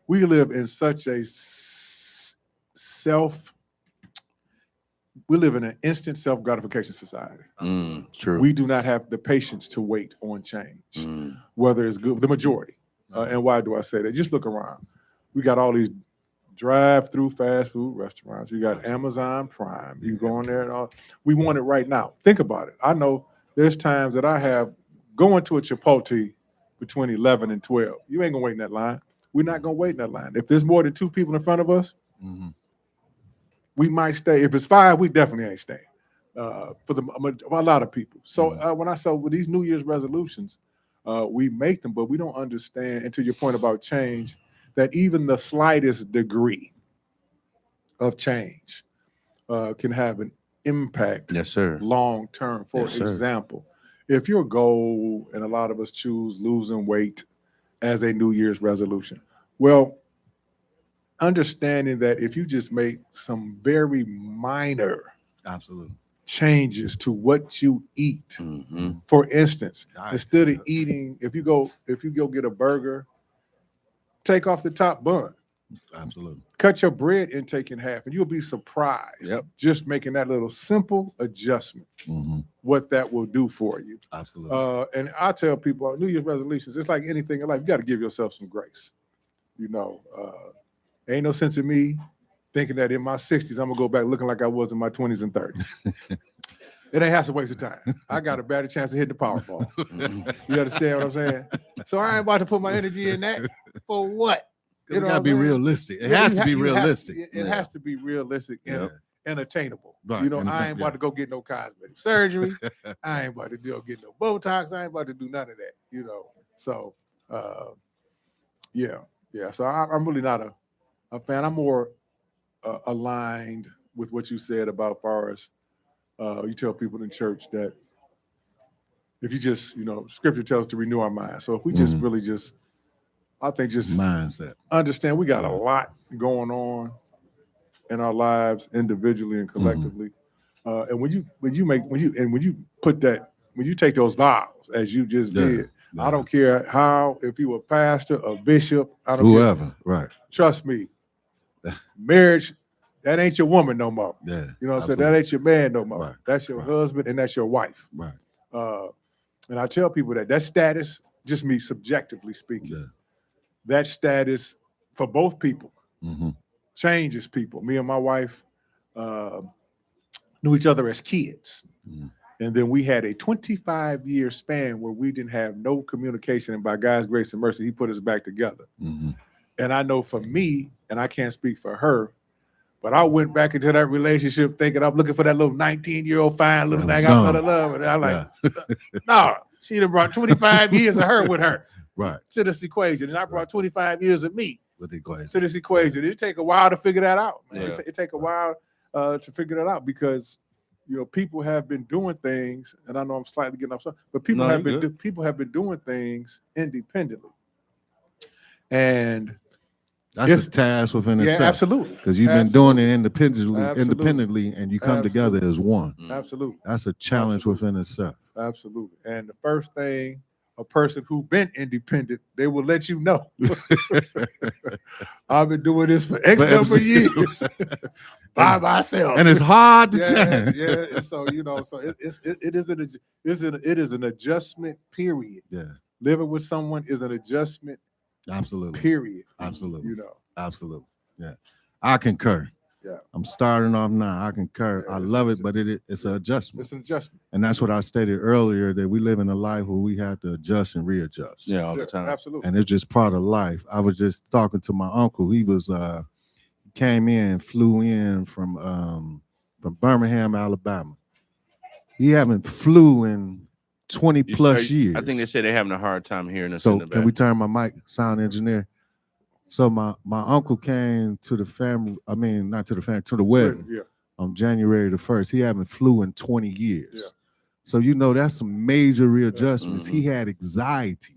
in such a we live in an instant self-gratification society. True. We do not have the patience to wait on change, whether it's good, the majority. And why do I say that? Just look around. We got all these drive-through fast food restaurants. You got Amazon Prime. You go in there and all. We want it right now. Think about it. I know there's times that I have going to a Chipotle between 11 and 12. You ain't gonna wait in that line. We're not gonna wait in that line. If there's more than 2 people in front of us, we might stay. If it's 5, we definitely ain't staying. For a lot of people. So when I say with these New Year's resolutions, we make them, but we don't understand. And to your point about change, that even the slightest degree of change can have an impact. Yes, sir. Long term. For Yes, sir. example, if your goal, and a lot of us choose losing weight as a New Year's resolution, well, understanding that if you just make some very minor changes to what you eat, for instance, instead of eating, if you go get a burger, take off the top bun. Absolutely. Cut your bread intake in half, and you'll be surprised. Yep. Just making that little simple adjustment, what that will do for you. Absolutely. And I tell people, New Year's resolutions, it's like anything in life. You got to give yourself some grace. You know, ain't no sense in me thinking that in my 60s, I'm going to go back looking like I was in my 20s and 30s. It ain't has a waste of time. I got a better chance of hitting the Powerball. You understand what I'm saying? So I ain't about to put my energy in that for what? It got to be realistic. It has to be realistic. It has to be realistic and attainable. Right. You know, I ain't about to go get no cosmetic surgery. I ain't about to get no Botox. I ain't about to do none of that. You know, so yeah. So I'm really not a fan. I'm more aligned with what you said about far as you tell people in church that if you just, Scripture tells us to renew our mind. So if we just really I think just mindset. Understand we got a lot going on in our lives individually and collectively. And when you take those vows as you just did, I don't care if you were a pastor, a bishop, I don't whoever, care. right? Trust me, marriage, that ain't your woman no more. Yeah, you know what I'm saying? That ain't your man no more. Right. That's your husband and that's your wife. Right. And I tell people that status, just me subjectively speaking, that status for both people changes people. Me and my wife knew each other as kids. And then we had a 25-year span where we didn't have no communication. And by God's grace and mercy, he put us back together. And I know for me, and I can't speak for her, but I went back into that relationship thinking I'm looking for that little 19-year-old fine little thing I fell in love with. And I'm like, no, she done brought 25 years of her with her. Right. To this equation. And I brought 25 years of me with the equation. To this equation. It take a while to figure that out. Man. Yeah. It take a while to figure that out because people have been doing things, and I know I'm slightly getting off, but people have been doing things independently. And that's a task within itself. Yeah, absolutely. Because you've been doing it independently, and you come together as one. Absolutely. That's a challenge within itself. Absolutely. And the first thing a person who's been independent, they will let you know. I've been doing this for X number of years by myself, and it's hard to change. Yeah. So it is an adjustment period. Yeah, living with someone is an adjustment. Absolutely. Period. Absolutely. Absolutely. Yeah, I concur. Yeah, I'm starting off now. I concur. I love it, but it's an adjustment. It's an adjustment. And that's what I stated earlier, that we live in a life where we have to adjust and readjust. Yeah, all the time. Absolutely. And it's just part of life. I was just talking to my uncle. He was flew in from Birmingham, Alabama. He haven't flew in 20 plus years. I think they said they're having a hard time hearing us. So in the back. Can we turn my mic, sound engineer? So my uncle came to the family, not to the family, to the wedding on January the 1st. He haven't flew in 20 years. Yeah. So, that's some major readjustments. He had anxiety.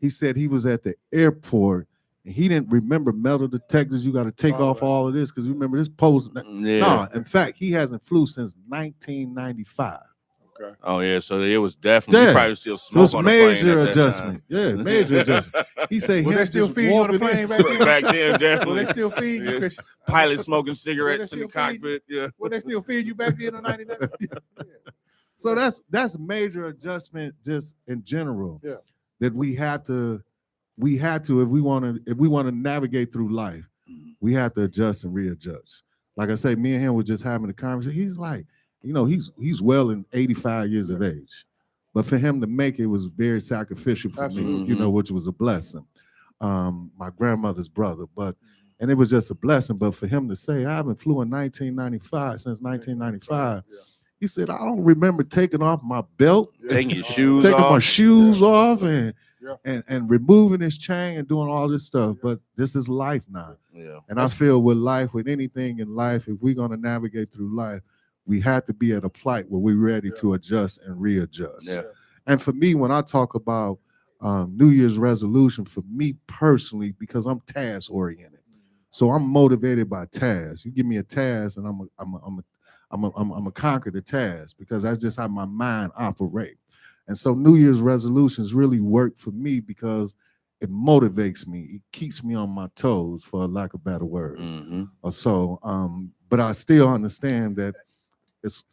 He said he was at the airport and he didn't remember metal detectors. You got to take off all of this because you remember this post. No, in fact, he hasn't flew since 1995. Okay. Oh yeah, so it was definitely probably still smoke on the plane. Major adjustment. Yeah, major adjustment. He said, "Well, they still feed you on the plane back then." Back then, definitely. Well, they still feed you. Yeah. Pilot smoking cigarettes in the cockpit. Yeah. Well, they still feed you back then in '99. So that's major adjustment just in general. Yeah. That we had to if we want to navigate through life, we have to adjust and readjust. Like I say, me and him were just having a conversation. He's like, he's well in 85 years of age. But for him to make it was very sacrificial for me, which was a blessing. My grandmother's brother, and it was just a blessing. But for him to say, I haven't flew in 1995, since 1995, he said, I don't remember taking off my belt, taking your shoes taking off. my shoes off and removing his chain and doing all this stuff. But this is life now. Yeah. And I feel with anything in life, if we're going to navigate through life, we have to be at a plight where we're ready to adjust and readjust. Yeah. And for me, when I talk about New Year's resolution, for me personally, because I'm task oriented, so I'm motivated by tasks. You give me a task, and I'm a conquer the task, because that's just how my mind operates. And so New Year's resolutions really work for me because it motivates me. It keeps me on my toes, for lack of a better word, or so. But I still understand that it's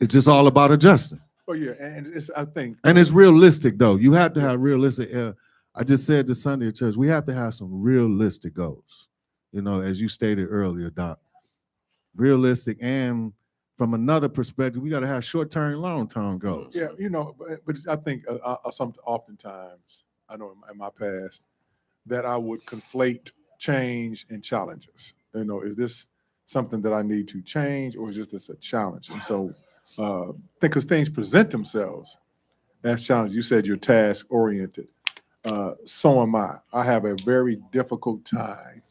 just all about adjusting. Oh yeah, and it's I think, and it's realistic though. You have to have realistic. I just said this Sunday at church, we have to have some realistic goals. You know, as you stated earlier, Doc, realistic, and from another perspective, we got to have short-term and long-term goals. Yeah, you know, but I think oftentimes, I know in my past, that I would conflate change and challenges. You know, is this something that I need to change, or is this a challenge? And so, because things present themselves as challenges. You said you're task-oriented. So am I. I have a very difficult time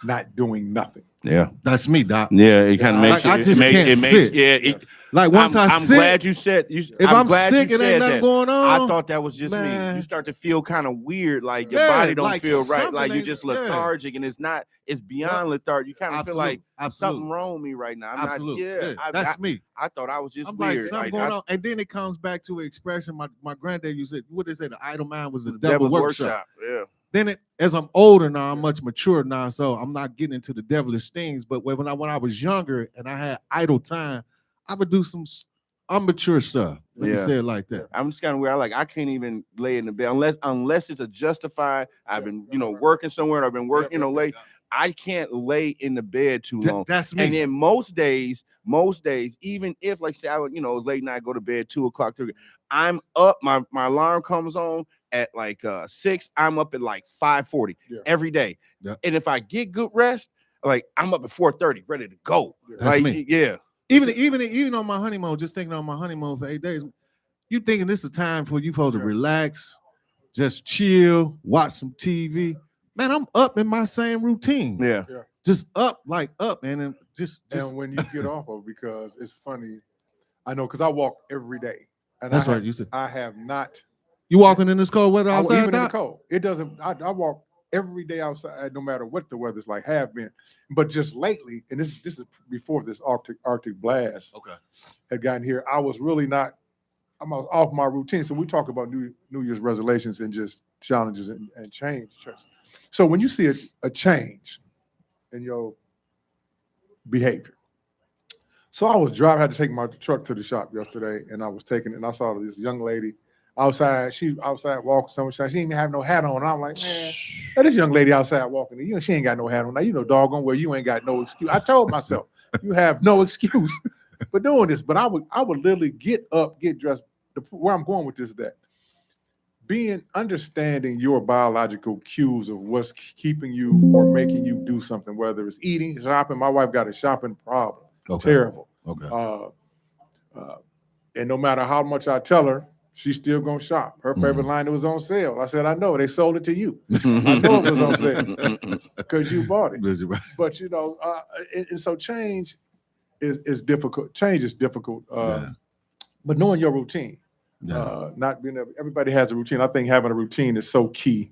not doing nothing. Yeah, that's me, Doc. Yeah, it kind of makes I just can't sit. Like once I'm sit, glad you said. If I'm glad sick, you it ain't said nothing that. going on. I thought that was just me. You start to feel kind of weird, like your Yeah, body don't like feel right, something like you ain't- just yeah. lethargic, and it's not. It's beyond lethargic. You kind of feel like Absolutely. something wrong with me right now. I'm Absolutely. not. Yeah, Yeah, that's me. I thought I was just I'm weird. like something going on, and then it comes back to an expression. My granddad used it. What they say, the idle mind was the devil's workshop. Yeah. Then as I'm older now, I'm much mature now, so I'm not getting into the devilish things. But when I was younger and I had idle time, I would do some immature stuff. Let me say it like that. I'm just kind of weird. I can't even lay in the bed unless it's a justified. I've been working somewhere. I've been working late. I can't lay in the bed too long. That's me. And then most days, even if like say I would, late night, go to bed 2 o'clock, 3, I'm up. My alarm comes on at like 6. I'm up at like 5:40 every day. Yeah. And if I get good rest, like I'm up at 4:30, ready to go. That's me. Yeah. Even on my honeymoon, just thinking on my honeymoon for 8 days, you thinking this is a time for you folks to relax, just chill, watch some TV. Man, I'm up in my same routine. Yeah. Just up, and then just And when you get off of, because it's funny, I know because I walk every day. And That's right, you said. I have not. You walking in this cold weather outside? Even in the Doc? cold. It doesn't, I walk every day outside, no matter what the weather's like, have been. But just lately, and this is before this Arctic blast had gotten here, I was really not, I'm off my routine. So we talk about New Year's resolutions and just challenges and change. So when you see a change in your behavior. So I was driving, I had to take my truck to the shop yesterday, and I was taking it, and I saw this young lady outside. She outside walking somewhere. She didn't even have no hat on. And I'm like, man, this young lady outside walking, she ain't got no hat on. Now, doggone well, you ain't got no excuse. I told myself, you have no excuse for doing this. But I would literally get up, get dressed. Where I'm going with this is that understanding your biological cues of what's keeping you or making you do something, whether it's eating, shopping. My wife got a shopping problem. Terrible. Okay. And no matter how much I tell her, she's still gonna shop. Her favorite line, it was on sale. I said, I know, they sold it to you. I know it was on sale because you bought it. But and so change is difficult. Change is difficult. But knowing your routine, not being everybody has a routine. I think having a routine is so key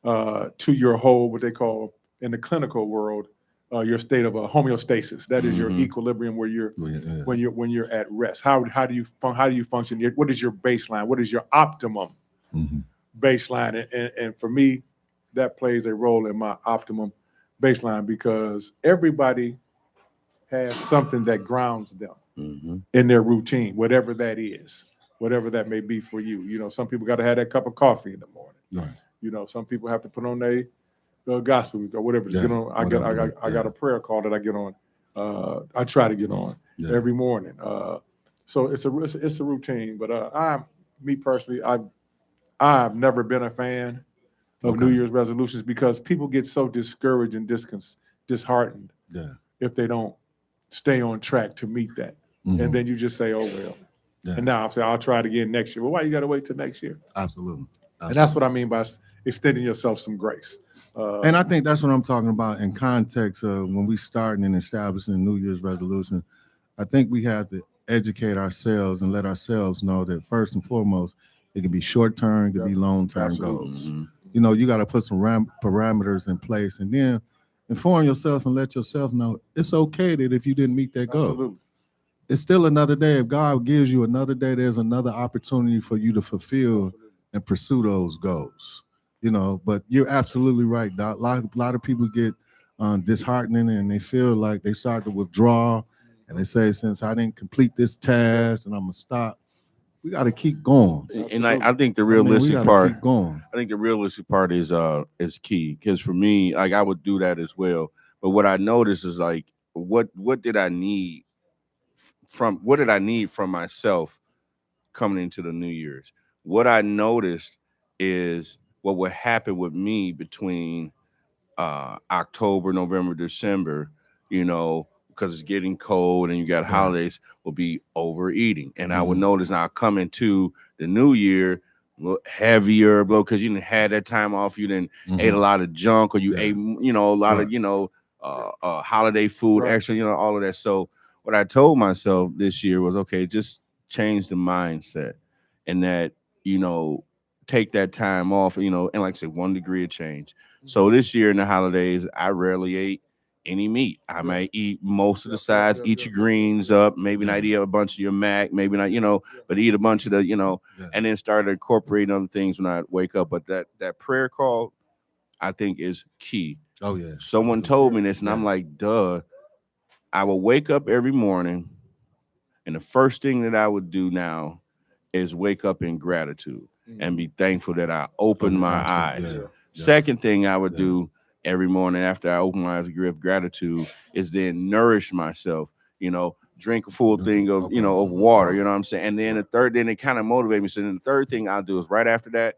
to your whole, what they call in the clinical world, your state of homeostasis. That is your equilibrium where you're when you're at rest. How do you function? What is your baseline? What is your optimum baseline? And for me, that plays a role in my optimum baseline because everybody has something that grounds them in their routine, whatever that is, whatever that may be for you. Some people got to have that cup of coffee in the morning. Right. Some people have to put on their gospel or whatever. Get on. I got a prayer call that I get on. I try to get on every morning. So it's a routine. But me personally, I've never been a fan of New Year's resolutions because people get so discouraged and disheartened if they don't stay on track to meet that. And then you just say, oh well. And now I'll say I'll try it again next year. Well, why you got to wait till next year? Absolutely. And that's what I mean by extending yourself some grace. And I think that's what I'm talking about in context of when we starting and establishing a New Year's resolution. I think we have to educate ourselves and let ourselves know that first and foremost, it can be short-term, it can be long-term goals. You got to put some parameters in place and then inform yourself and let yourself know it's okay that if you didn't meet that goal. Absolutely. It's still another day. If God gives you another day, there's another opportunity for you to fulfill and pursue those goals. You know, but you're absolutely right, Doc. A lot of people get disheartening and they feel like they start to withdraw and they say, since I didn't complete this task and I'm gonna stop, we got to keep going. And I think the realistic part, I think the realistic part is key, because for me, like, I would do that as well. But what I noticed is, like, what did I need from myself coming into the New Year's? What I noticed is what would happen with me between October, November, December, you know, because it's getting cold and you got holidays, will be overeating. And I would notice now coming to the new year, heavier, bro, because you didn't had that time off, you didn't ate a lot of junk, or you ate, you know, a lot of, you know, holiday food, extra, you know, all of that. So what I told myself this year was, okay, just change the mindset, and that, you know, take that time off, you know, and like I said, 1 degree of change. So this year in the holidays, I rarely ate any meat. I might eat most of the sides, eat your greens up, maybe not eat a bunch of your mac, maybe not, you know, but eat a bunch of the, you know, and then start incorporating other things when I wake up. But that prayer call, I think, is key. Oh yeah. Someone told me this, and I'm like, duh. I would wake up every morning, and the first thing that I would do now is wake up in gratitude and be thankful that I opened my eyes. Second thing I would do every morning after I open my eyes with gratitude is then nourish myself, you know, drink a full thing of, you know, of water, you know what I'm saying? And then then it kind of motivates me. So then the third thing I'll do is right after that,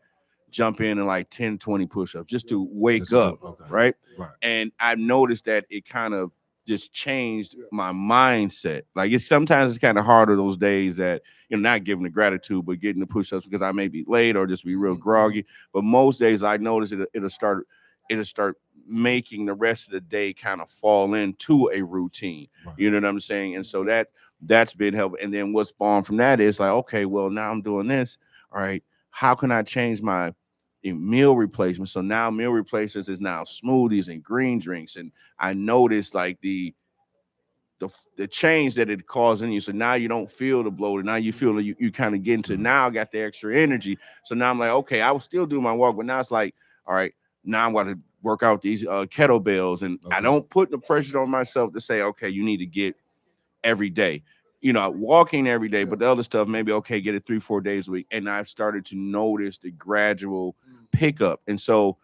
jump in and like 10, 20 push-ups just to wake up, right? And I've noticed that it kind of just changed my mindset. Like, sometimes it's kind of harder those days that, you know, not giving the gratitude, but getting the push-ups because I may be late or just be real groggy. But most days I notice it'll start making the rest of the day kind of fall into a routine. You know what I'm saying? And so that's been helpful. And then what's spawned from that is like, okay, well, now I'm doing this. All right, how can I change my meal replacement? So now meal replacements is now smoothies and green drinks. And I noticed like the change that it caused in you. So now you don't feel the bloated. Now you feel you kind of get into, now I got the extra energy. So now I'm like, okay, I will still do my walk, but now it's like, all right, now I'm going to work out these kettlebells. And I don't put the pressure on myself to say, okay, you need to get every day. You know, walking every day, but the other stuff, maybe, okay, get it 3-4 days a week. And I've started to notice the gradual pickup. And so,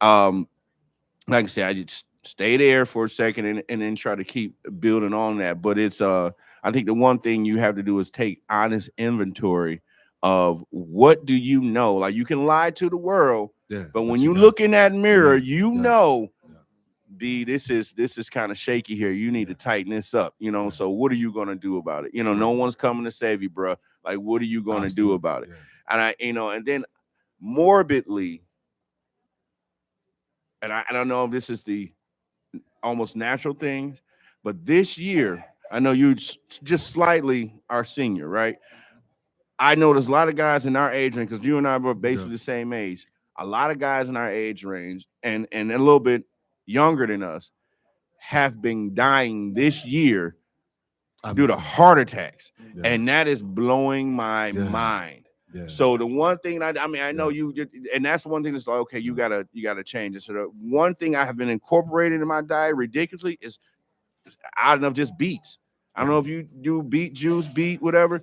like I said, I just stay there for a second and then try to keep building on that. But it's, I think the one thing you have to do is take honest inventory of what do you know? Like, you can lie to the world, but when you look in that mirror, you know, B, this is kind of shaky here. You need to tighten this up, you know. So what are you gonna do about it? You know, no one's coming to save you, bro. Like, what are you gonna do about it? And I, you know, and then morbidly, and I don't know if this is the almost natural thing, but this year, I know you just slightly are senior, right? I know there's a lot of guys in our age range, because you and I were basically the same age. A lot of guys in our age range and a little bit younger than us have been dying this year due to heart attacks. And that is blowing my mind. So the one thing I mean, I know you, and that's one thing that's like, okay, you gotta change it. So the one thing I have been incorporating in my diet ridiculously is, I don't know, just beets. I don't know if you do beet juice, beet, whatever.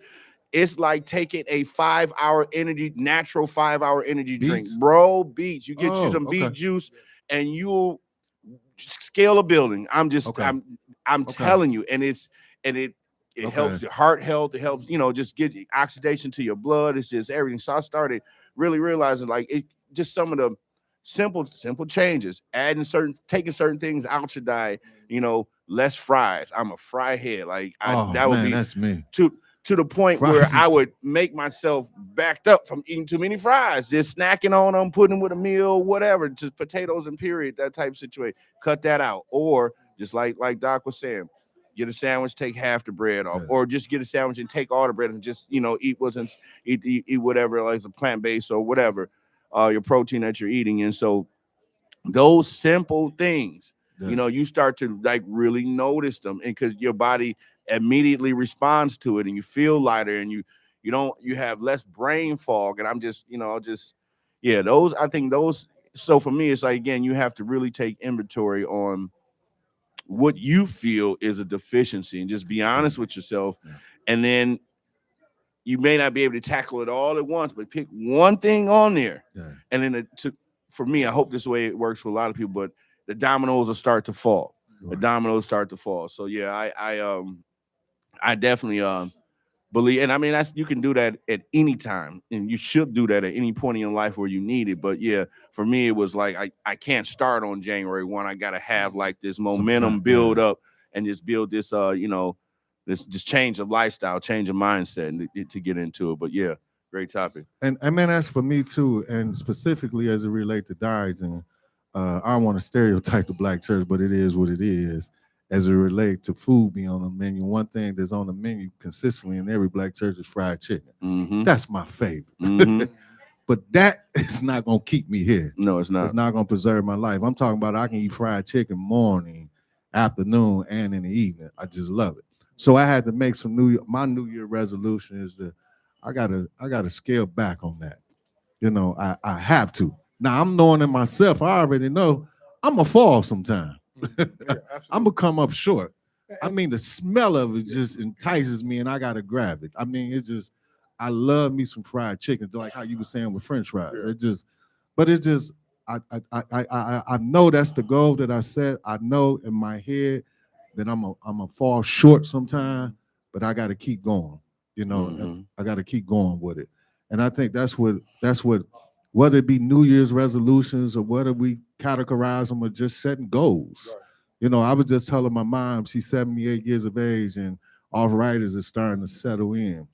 It's like taking a 5-hour energy, natural 5-hour energy drink, bro. Beets. You get you some beet juice, and you'll scale a building. I'm telling you, and it helps your heart health. It helps, you know, just get oxidation to your blood. It's just everything. So I started really realizing, like, it just some of the simple changes, taking certain things out your diet. You know, less fries. I'm a fry head. Like, that would be, that's me. To the point where I would make myself backed up from eating too many fries, just snacking on them, putting them with a meal, whatever, just potatoes and period, that type of situation. Cut that out. Or just like Doc was saying, get a sandwich, take half the bread off, or just get a sandwich and take all the bread and just, you know, eat whatever, like a plant-based or whatever, your protein that you're eating. And so those simple things, you know, you start to like really notice them, and because your body immediately responds to it, and you feel lighter, and you you have less brain fog. And I'm just, yeah, those, I think those, so for me, it's like, again, you have to really take inventory on what you feel is a deficiency and just be honest with yourself. And then you may not be able to tackle it all at once, but pick one thing on there. And then for me, I hope this way it works for a lot of people, but the dominoes will start to fall. The dominoes start to fall. So yeah, I definitely believe, and I mean, you can do that at any time, and you should do that at any point in your life where you need it. But yeah, for me, it was like I can't start on January 1. I gotta have like this momentum build up and just build this this change of lifestyle, change of mindset, and to get into it. But yeah, great topic. And I mean, that's for me too, and specifically as it relates to diets. And I don't want to stereotype the Black church, but it is what it is. As it relates to food being on the menu, one thing that's on the menu consistently in every Black church is fried chicken. That's my favorite. But that is not going to keep me here. No, it's not. It's not going to preserve my life. I'm talking about I can eat fried chicken morning, afternoon, and in the evening. I just love it. So I had to make my New Year resolution is that I gotta scale back on that. I have to. Now I'm knowing in myself, I already know I'm gonna fall sometime. I'm gonna come up short. I mean, the smell of it just entices me, and I gotta grab it. I mean, I love me some fried chicken, like how you were saying with French fries. I know that's the goal that I set. I know in my head that I'm a fall short sometime, but I got to keep going. I got to keep going with it. And I think that's what whether it be New Year's resolutions or whether we categorize them or just setting goals. I was just telling my mom, she's 78 years of age, and arthritis is starting to settle in.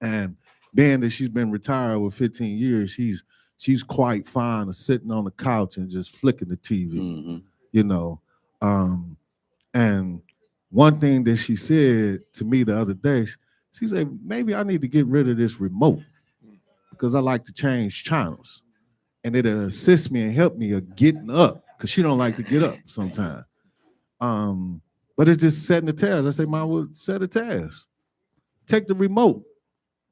And being that she's been retired with 15 years, she's quite fond of sitting on the couch and just flicking the TV. And one thing that she said to me the other day, she said, maybe I need to get rid of this remote because I like to change channels. And it'll assist me and help me of getting up because she don't like to get up sometimes. But it's just setting the task. I say, Mom, well, set a task. Take the remote.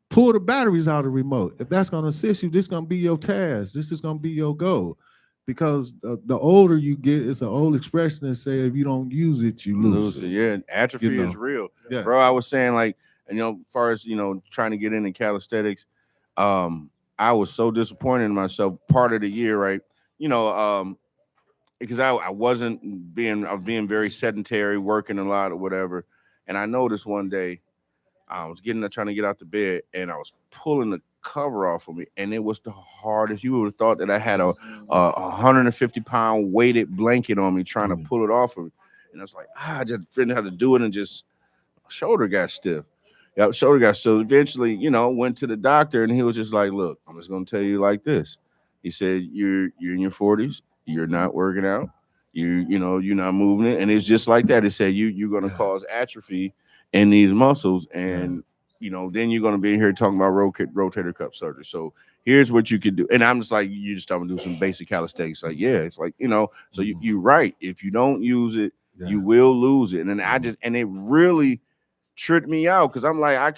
Pull the batteries out of the remote. If that's going to assist you, this is going to be your task. This is going to be your goal. Because the older you get, it's an old expression that say if you don't use it, you lose it. Yeah, atrophy is real. Yeah. Bro, I was saying as far as, trying to get into calisthenics, I was so disappointed in myself part of the year, right? Because I was being very sedentary, working a lot or whatever. And I noticed one day I was trying to get out the bed and I was pulling the cover off of me, and it was the hardest. You would have thought that I had a 150-pound weighted blanket on me trying to pull it off of me. And I was like, I just didn't know how to do it, and just shoulder got stiff. Yeah, shoulder got so eventually, went to the doctor, and he was just like, look, I'm just gonna tell you like this. He said, you're in your 40s, you're not working out, you're not moving it, and it's just like that. It said you're gonna cause atrophy in these muscles, and then you're going to be here talking about rotator cuff surgery. So here's what you could do. And I'm just like, you just talking to do some basic calisthenics. Like, yeah, it's like, so you're right. If you don't use it, you will lose it. And and it really tripped me out because I'm like, I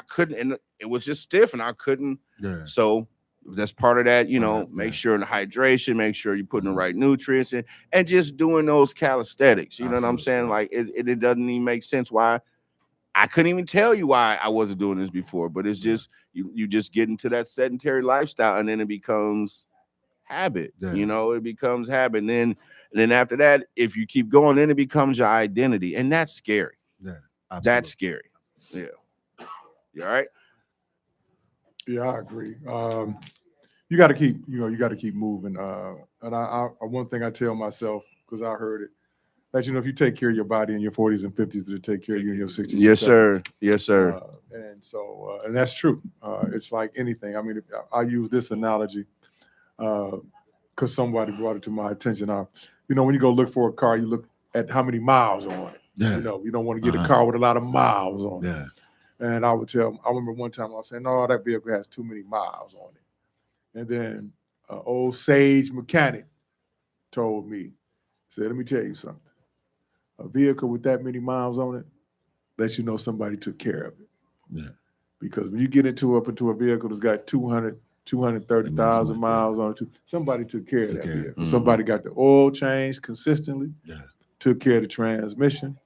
couldn't, and it was just stiff and I couldn't. Yeah. So that's part of that, make sure the hydration, make sure you're putting the right nutrients in, and just doing those calisthenics. You know what I'm saying? Like it doesn't even make sense why. I couldn't even tell you why I wasn't doing this before, but it's just you just get into that sedentary lifestyle, and then it becomes habit. Yeah. It becomes habit. And then after that, if you keep going, then it becomes your identity, and that's scary. Yeah, absolutely. That's scary. Yeah. You all right? Yeah, I agree. You got to keep, you got to keep moving. And I one thing I tell myself, because I heard it, that if you take care of your body in your 40s and 50s, it'll take care of you in your 60s. Yes, sir. Yes, sir. And so, and that's true. It's like anything. I mean, I use this analogy because somebody brought it to my attention. When you go look for a car, you look at how many miles are on it. Yeah. You don't want to get a car with a lot of miles on it. Yeah. And I remember one time I was saying, no, that vehicle has too many miles on it. And then an old sage mechanic told me, said, let me tell you something. A vehicle with that many miles on it lets you know somebody took care of it. Yeah. Because when you get up into a vehicle that's got 230,000 miles on it, somebody took care of that vehicle. Mhm. Somebody got the oil changed consistently, took care of the transmission.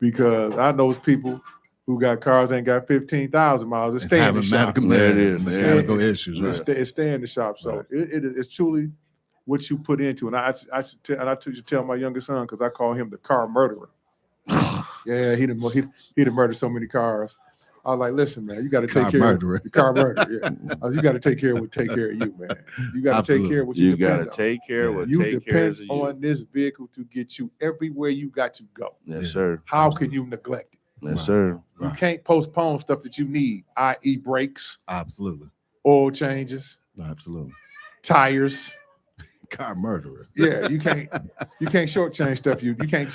Because I know people who got cars ain't got 15,000 miles. It's stay in the shop. Mechanical issues. It's stay in the shop. So it's truly what you put into. And I should tell my youngest son, because I call him the car murderer. Yeah, he'd have murdered so many cars. I was like, listen, man, you got to take care of the car murderer. Yeah, you got to take care of what take care of you, man. You got to take care of what you depend on. take care of what You take care of depend you. on this vehicle to get you everywhere you got to go. Yes, sir. How can you neglect it? Yes, sir. You can't postpone stuff that you need, i.e. brakes, Absolutely. oil changes, Absolutely. tires. Car murderer. Yeah, you can't shortchange stuff. You can't.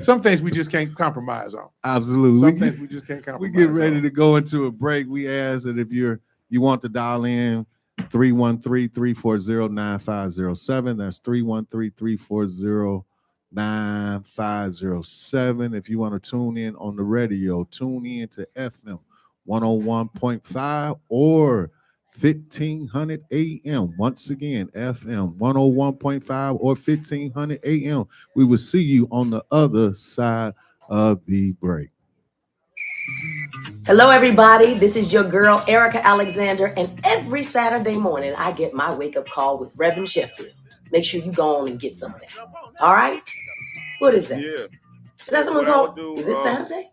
Some things we just can't compromise on. Absolutely. Some things we just can't compromise. We get ready on. to go into a break. We ask that if you want to dial in 313-340-9507. That's 313-340-9507. If you want to tune in on the radio, tune in to FM 101.5 or 1500 AM. Once again, FM 101.5 or 1500 AM. We will see you on the other side of the break. Hello, everybody. This is your girl, Erica Alexander, and every Saturday morning, I get my wake-up call with Reverend Sheffield. Make sure you go on and get some of that. All right? What is that? Yeah. Is that someone What I called? would do, Is it Saturday?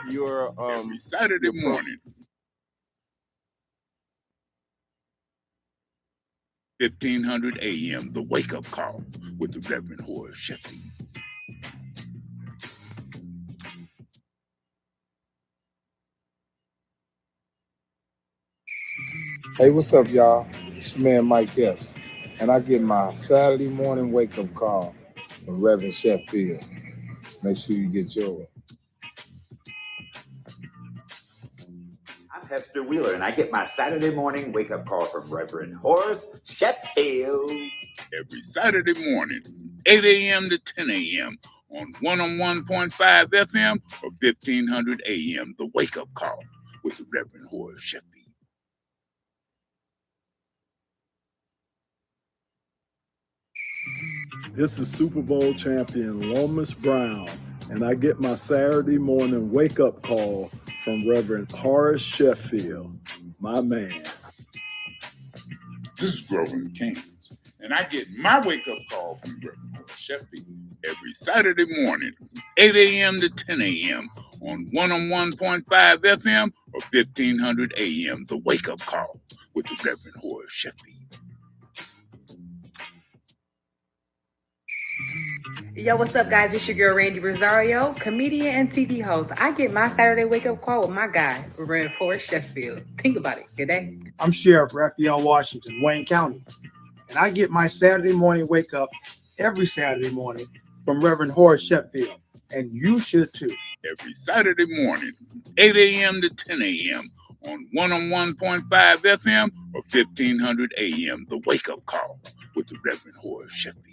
Your Every Saturday morning, 1500 AM, the wake up call with the Reverend Horace Sheffield. Hey, what's up, y'all? It's your man Mike Epps, and I get my Saturday morning wake-up call from Reverend Sheffield. Make sure you get yours. I'm Hester Wheeler, and I get my Saturday morning wake-up call from Reverend Horace Sheffield. Every Saturday morning, 8 a.m. to 10 a.m. on 101.5 FM or 1500 AM, the wake up call with the Reverend Horace Sheffield. This is Super Bowl champion Lomas Brown, and I get my Saturday morning wake-up call from Reverend Horace Sheffield, my man. This is Grover Kings, and I get my wake-up call from Reverend Horace Sheffield every Saturday morning, 8 a.m. to 10 a.m. on 101.5 FM or 1500 AM, the wake-up call with the Reverend Horace Sheffield. Yo, what's up, guys? It's your girl, Randy Rosario, comedian and TV host. I get my Saturday wake-up call with my guy, Reverend Horace Sheffield. Think about it. Good day. I'm Sheriff Raphael Washington, Wayne County, and I get my Saturday morning wake up every Saturday morning from Reverend Horace Sheffield, and you should too. Every Saturday morning, 8 a.m. to 10 a.m. on 101.5 FM or 1500 AM, the wake-up call with the Reverend Horace Sheffield.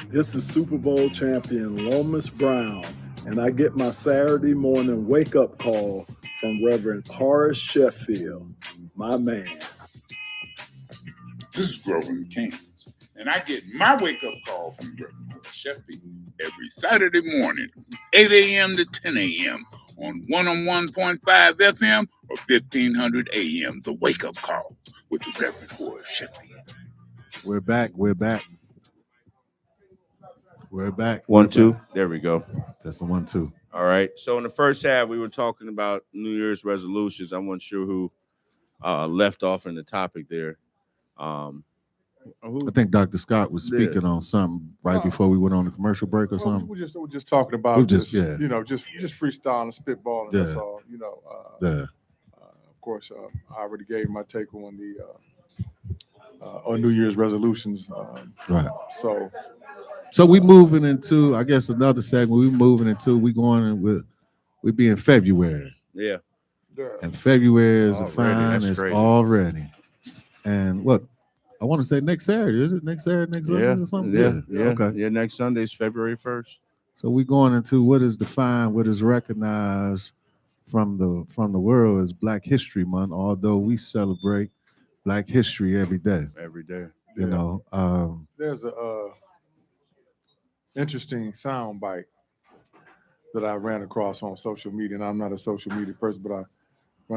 This is Super Bowl champion Lomas Brown, and I get my Saturday morning wake-up call from Reverend Horace Sheffield, my man. This is Grover Kings, and I get my wake-up call from Reverend Horace Sheffield every Saturday morning, 8 a.m. to 10 a.m. on 101.5 FM or 1500 AM, the wake-up call with the Reverend Horace Sheffield. We're back. We're back. 1, 2. There we go. That's the 1, 2. All right. So in the first half, we were talking about New Year's resolutions. I wasn't sure who left off in the topic there. I think Dr. Scott was speaking on something right before we went on the commercial break or something. We're just talking about just freestyling, spitballing. Yeah. That's all. Of course, I already gave my take on the on New Year's resolutions. Right. So we moving into, I guess, another segment. We be in February. Yeah. And February is That's it's crazy. already. And what? I want to say next Saturday. Is it next Saturday, next Sunday or something? Yeah. Okay. Yeah, next Sunday is February 1st. So we're going into what is defined, what is recognized from the world as Black History Month, although we celebrate Black history every day. Every day. You know, there's a interesting sound bite that I ran across on social media, and I'm not a social media person, but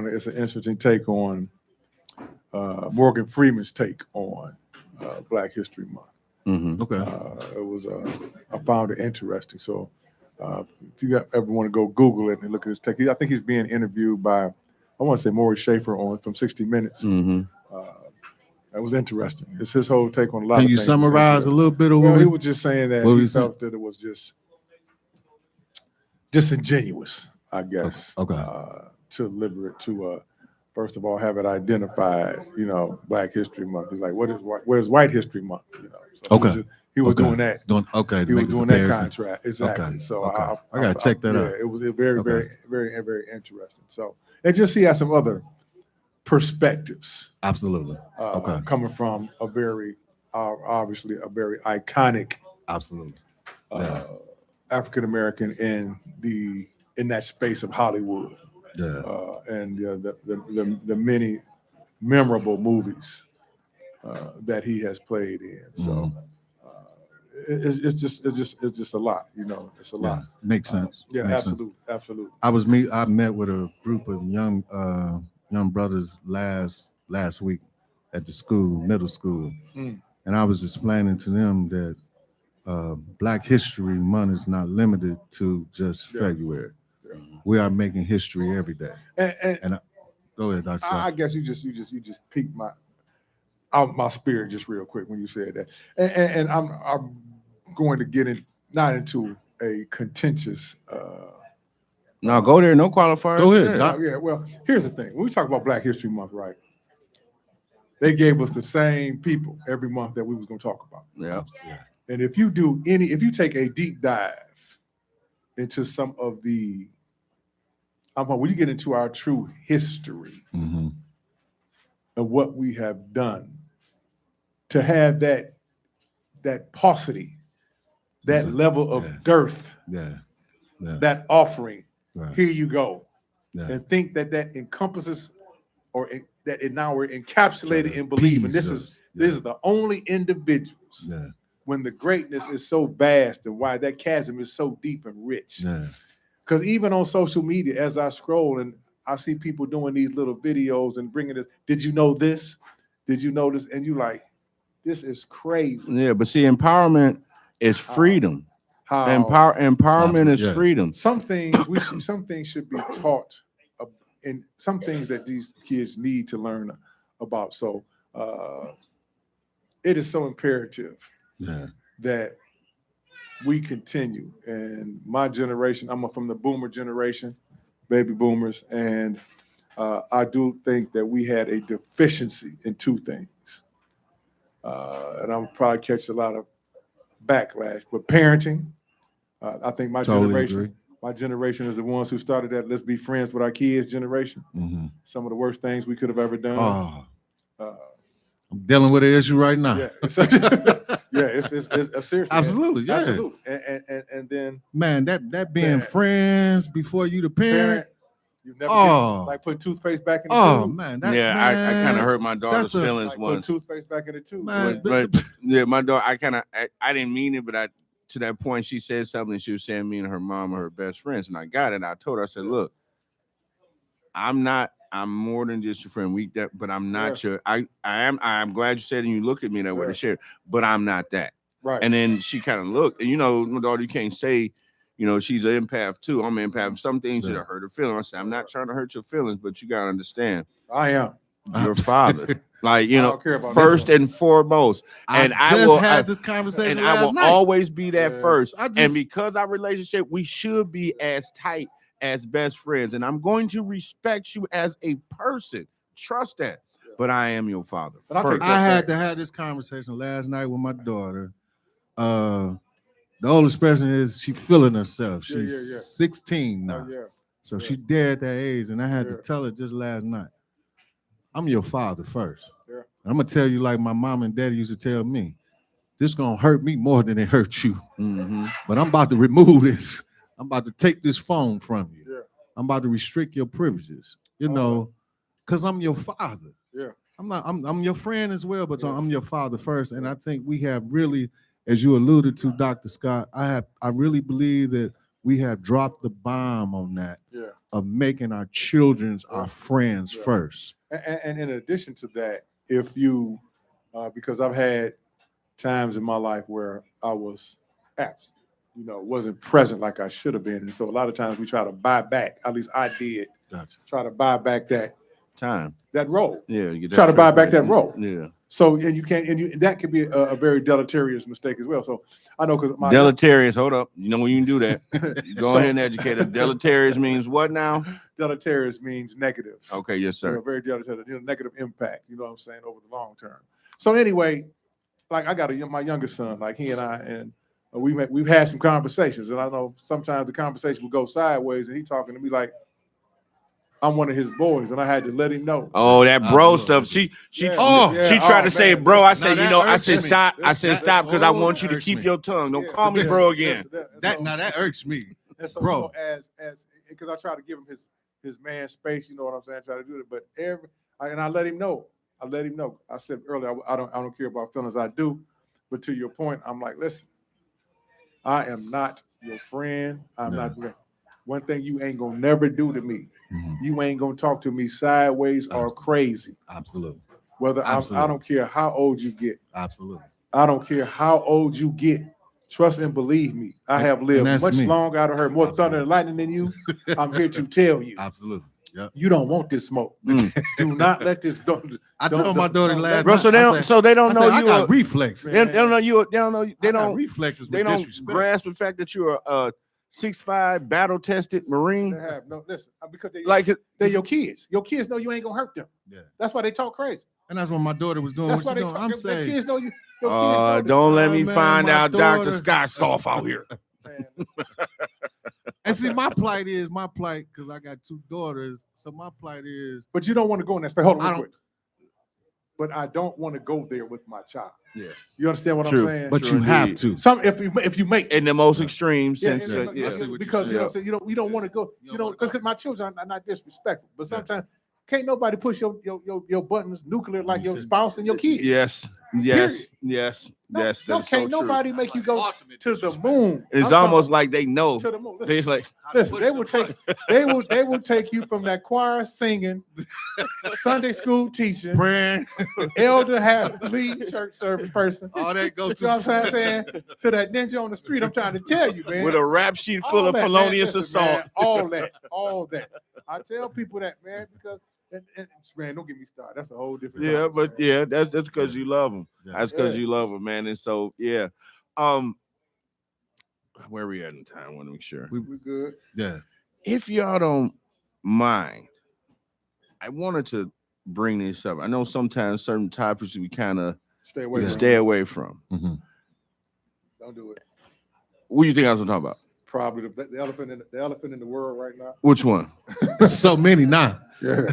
it's an interesting take on Morgan Freeman's take on Black History Month. Mm-hmm. Okay. I found it interesting. So if you ever want to go Google it and look at his take, I think he's being interviewed by, I want to say Horace Sheffield from 60 Minutes. Mm-hmm. That was interesting. It's his whole take on a lot of Can things. you summarize a little bit of Well, he was just saying that he felt that it was just disingenuous, I guess. Okay. To first of all have it identified, Black History Month. It's like, where's White History Month? So he was doing that. He was doing that contrast. Exactly. Okay. So I gotta check that out. It was very, very, very, very interesting. So and just he has some other perspectives. Absolutely. Coming from a very obviously a very iconic absolutely African American in that space of Hollywood. Yeah. And the many memorable movies that he has played in. So it's just a lot, It's a lot. Makes sense. Yeah, Makes absolutely, sense. absolutely. I met with a group of young brothers last week at the school, middle school, and I was explaining to them that Black History Month is not limited to just February. Yeah. We are making history every day. And go ahead, Dr. I guess you just piqued my spirit just real quick when you said that. And I'm going to get not into a contentious. No, go there. No qualifiers. Go ahead. Yeah. Well, here's the thing. When we talk about Black History Month, right? They gave us the same people every month that we was going to talk about. Yeah. And if you take a deep dive into some of when you get into our true history of what we have done, to have that paucity, that level of dearth, that offering, here you go, and think that encompasses that now we're encapsulated in believing this is the only individuals when the greatness is so vast and why that chasm is so deep and rich. Because even on social media, as I scroll and I see people doing these little videos and bringing this, did you know this? Did you know this? And you like, this is crazy. Yeah, but see, empowerment is freedom. Empowerment is freedom. Some things should be taught, and some things that these kids need to learn about. So it is so imperative that we continue. And my generation, I'm from the boomer generation, baby boomers, and I do think that we had a deficiency in two things. And I'll probably catch a lot of backlash, but parenting. I think my generation is the ones who started that let's be friends with our kids generation. Some of the worst things we could have ever done. I'm dealing with an issue right now. Yeah, it's a serious. Absolutely, yeah. Absolutely. And then man, that being friends before you the parent. You never get, like putting toothpaste back in the tube. Oh man, I kind of hurt my daughter's feelings like once. Put toothpaste back in the tube. But yeah, my daughter, I didn't mean it, but to that point, she said something. She was saying me and her mom are her best friends, and I got it. I told her, I said, look, I'm more than just your friend. But I'm not your. I'm glad you said it and you look at me that way to share, but I'm not that. Right. And then she kind of looked, and my daughter, you can't say, she's an empath too. I'm an empath. Some things that hurt her feelings. I said, I'm not trying to hurt your feelings, but you gotta understand. I am your father. Like, don't care about first and foremost. And I will had this conversation and last I will night. always be that first. And because our relationship, we should be as tight as best friends. And I'm going to respect you as a person. Trust that. But I am your father. I had to have this conversation last night with my daughter. The oldest person is she feeling herself. She's 16 now. So she dead at that age. And I had to tell her just last night, I'm your father first. I'm gonna tell you like my mom and daddy used to tell me. this gonna hurt me more than it hurt you. But I'm about to remove this. I'm about to take this phone from you. Yeah. I'm about to restrict your privileges. You know, because I'm your father. Yeah. I'm your friend as well, but I'm your father first. And I think we have really, as you alluded to, Dr. Scott, I really believe that we have dropped the bomb on that of making our children our friends first. And in addition to that, if you, because I've had times in my life where I was absent, wasn't present like I should have been. And so a lot of times we try to buy back, at least I did, try to buy back that time, that role. Yeah, you try to buy back that role. Yeah. So and you can't, that could be a very deleterious mistake as well. So I know because my Deleterious. Hold up. You know when you can do that. Go ahead and educate us. Deleterious means what now? Deleterious means negative. Okay, yes, sir. Very deleterious. Negative impact. You know what I'm saying, over the long term. So anyway, like I got my youngest son. Like he and I, and we've had some conversations, and I know sometimes the conversation will go sideways, and he talking to me like I'm one of his boys, and I had to let him know. Oh, that bro stuff. She tried to say, bro. I said, I said stop. I said stop because I want you to keep your tongue. Don't call me bro again. That irks me, and so, bro. As because I try to give him his man space. You know what I'm saying? I try to do it, but I let him know. I said earlier, I don't care about feelings. I do, but to your point, I'm like, listen, I am not your friend. I'm not. One thing you ain't gonna never do to me. You ain't gonna talk to me sideways or crazy. Absolutely. Whether I don't care how old you get. Absolutely. I don't care how old you get. Trust and believe me. I have lived much longer. I've heard more thunder and lightning than you. I'm here to tell you. Absolutely. Yep. You don't want this smoke. Do not let this. I told my daughter last Bro, night. so they don't know I you. got reflexes. They don't know you. They don't know. They don't reflexes. They don't grasp the fact that you're a 6'5" battle-tested Marine. They have no listen because they're your kids. Your kids know you ain't gonna hurt them. Yeah. That's why they talk crazy. And that's what my daughter was doing. That's What why she they doing? talk. I'm Your saying, kids know you. Your kids know Don't let me man, find my out daughter- Dr. Scott soft out here. And see, my plight, because I got two daughters. So my plight is. But you don't want to go in that space. Hold on, real quick. But I don't want to go there with my child. Yeah. You understand what True. I'm saying? But you have to. Some if you make in the most extreme sense. Because you don't want to go. Because my children are not disrespectful. But sometimes can't nobody push your buttons nuclear like your spouse and your kids. Yes. That's can't nobody make you go to the moon. It's almost like they know. To the moon. They like listen, they will take you from that choir singing, Sunday school teaching, praying, elder lead church service person. All that goes to what I'm saying, to that ninja on the street. I'm trying to tell you, man. With a rap sheet full of felonious assault. Man, all that. I tell people that, man, because and man, don't get me started. That's a whole different. Yeah, topic, but that's because you love them. That's because you love them, man. And so where are we at in time? I want to make sure we good. Yeah. If y'all don't mind, I wanted to bring this up. I know sometimes certain topics we kind of stay away from. Mm-hmm. Don't do it. What do you think I was gonna talk about? Probably the elephant in the world right now. Which one? So many now. Yeah.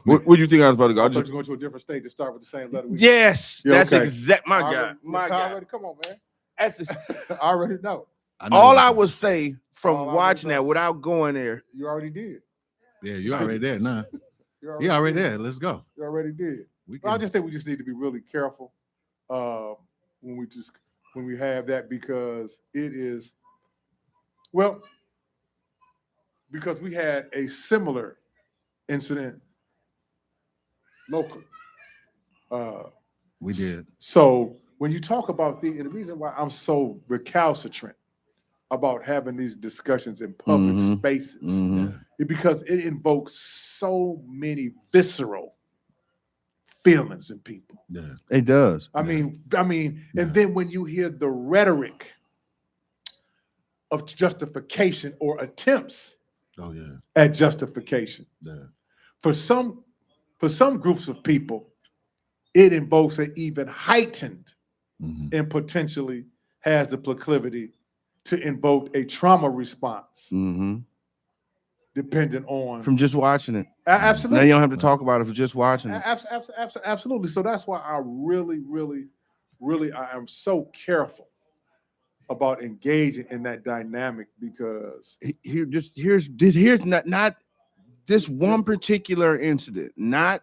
What do you think I was about to go? I thought you were going to a different state to start with the same letter. Yes, that's okay. exact. My God. Already, come on, man. I already know. All I would say from watching that without going there. You already did. Yeah, you're already there now. You're already there. Let's go. You already did. I just think we just need to be really careful when we have that because it is. Well, because we had a similar incident locally. We did. So when you talk about and the reason why I'm so recalcitrant about having these discussions in public spaces is because it invokes so many visceral feelings in people. Yeah, it does. I mean, and then when you hear the rhetoric of justification or attempts at justification. Yeah. For some groups of people, it invokes an even heightened and potentially has the proclivity to invoke a trauma response. Depending on from just watching it. Absolutely. Now you don't have to talk about it for just watching it. Absolutely. So that's why I really, really really, I am so careful about engaging in that dynamic because here's not this one particular incident, not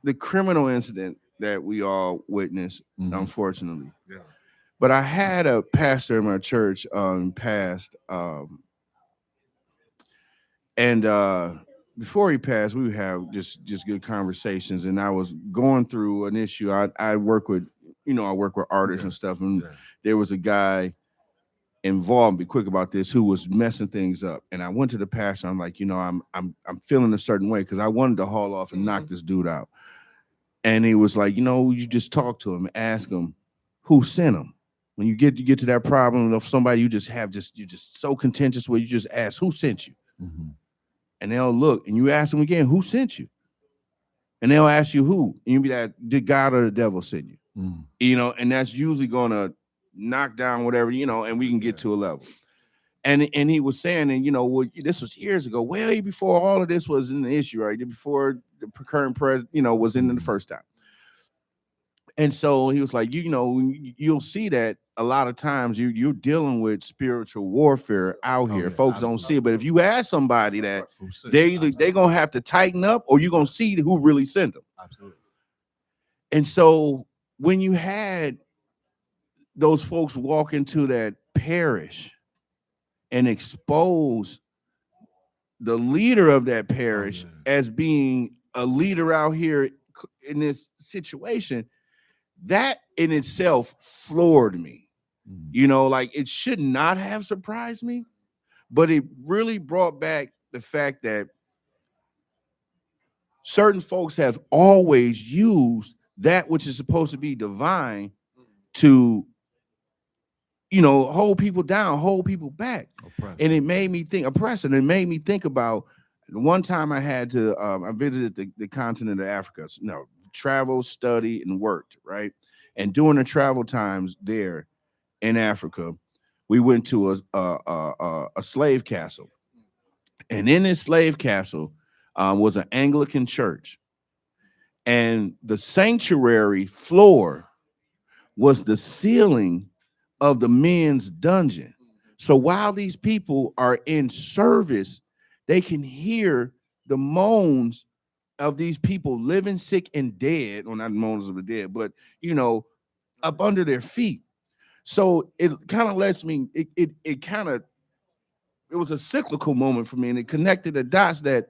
the criminal incident that we all witnessed, unfortunately. Yeah. But I had a pastor in my church passed, and before he passed, we would have just good conversations. And I was going through an issue. I work with artists and stuff, and there was a guy involved. Be quick about this, who was messing things up. And I went to the pastor. I'm like, I'm feeling a certain way because I wanted to haul off and knock this dude out. And he was like, you just talk to him, ask him who sent him. When you get to that problem of somebody you're just so contentious with, you just ask who sent you. And they'll look and you ask them again, who sent you? And they'll ask you who. And you'll be like, did God or the devil send you? And that's usually gonna knock down whatever, and we can get to a level. And he was saying, and this was years ago, way before all of this was an issue, right? Before the current president, was in the first time. And so he was like, you'll see that a lot of times you're dealing with spiritual warfare out here. Folks don't see it. But if you ask somebody that, they're gonna have to tighten up, or you're gonna see who really sent them. Absolutely. And so when you had those folks walk into that parish and expose the leader of that parish as being a leader out here in this situation, that in itself floored me. Like it should not have surprised me, but it really brought back the fact that certain folks have always used that which is supposed to be divine to hold people down, hold people back. And it made me think, oppressive. It made me think about one time I had to, I visited the continent of Africa, travel, study, and worked, right? And during the travel times there in Africa, we went to a slave castle. And in this slave castle was an Anglican church. And the sanctuary floor was the ceiling of the men's dungeon. So while these people are in service, they can hear the moans of these people living, sick, and dead. Well, not moans of the dead, but up under their feet. So it kind of lets me, it was a cyclical moment for me, and it connected the dots that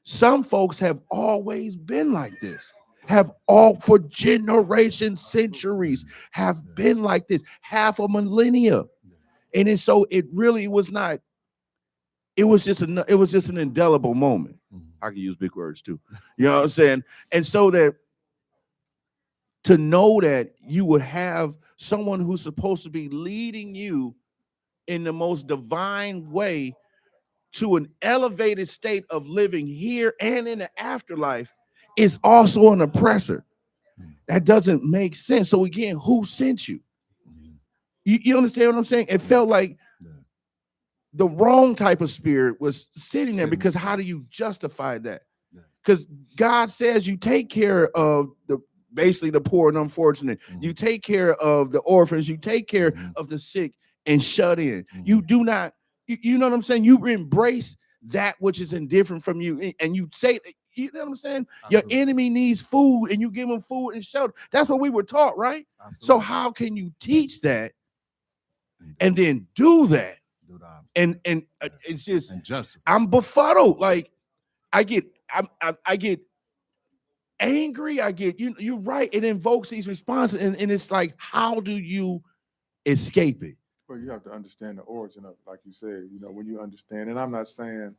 some folks have always been like this. Have all for generations, centuries, have been like this, half a millennia. And it really was not, it was just an indelible moment. I can use big words too. You know what I'm saying? And so that to know that you would have someone who's supposed to be leading you in the most divine way to an elevated state of living here and in the afterlife is also an oppressor. That doesn't make sense. So again, who sent you? You understand what I'm saying? It felt like the wrong type of spirit was sitting there, because how do you justify that? Because God says you take care of basically the poor and unfortunate. You take care of the orphans. You take care of the sick and shut in. You do not, you know what I'm saying? You embrace that which is indifferent from you, and you say, you know what I'm saying? Absolutely. Your enemy needs food, and you give them food and shelter. That's what we were taught, right? Absolutely. So how can you teach that and then do that? And it's just I'm befuddled. Like I get angry. I get you're right. It invokes these responses, and it's like, how do you escape it? Well, you have to understand the origin of it, like you said. When you understand, and I'm not saying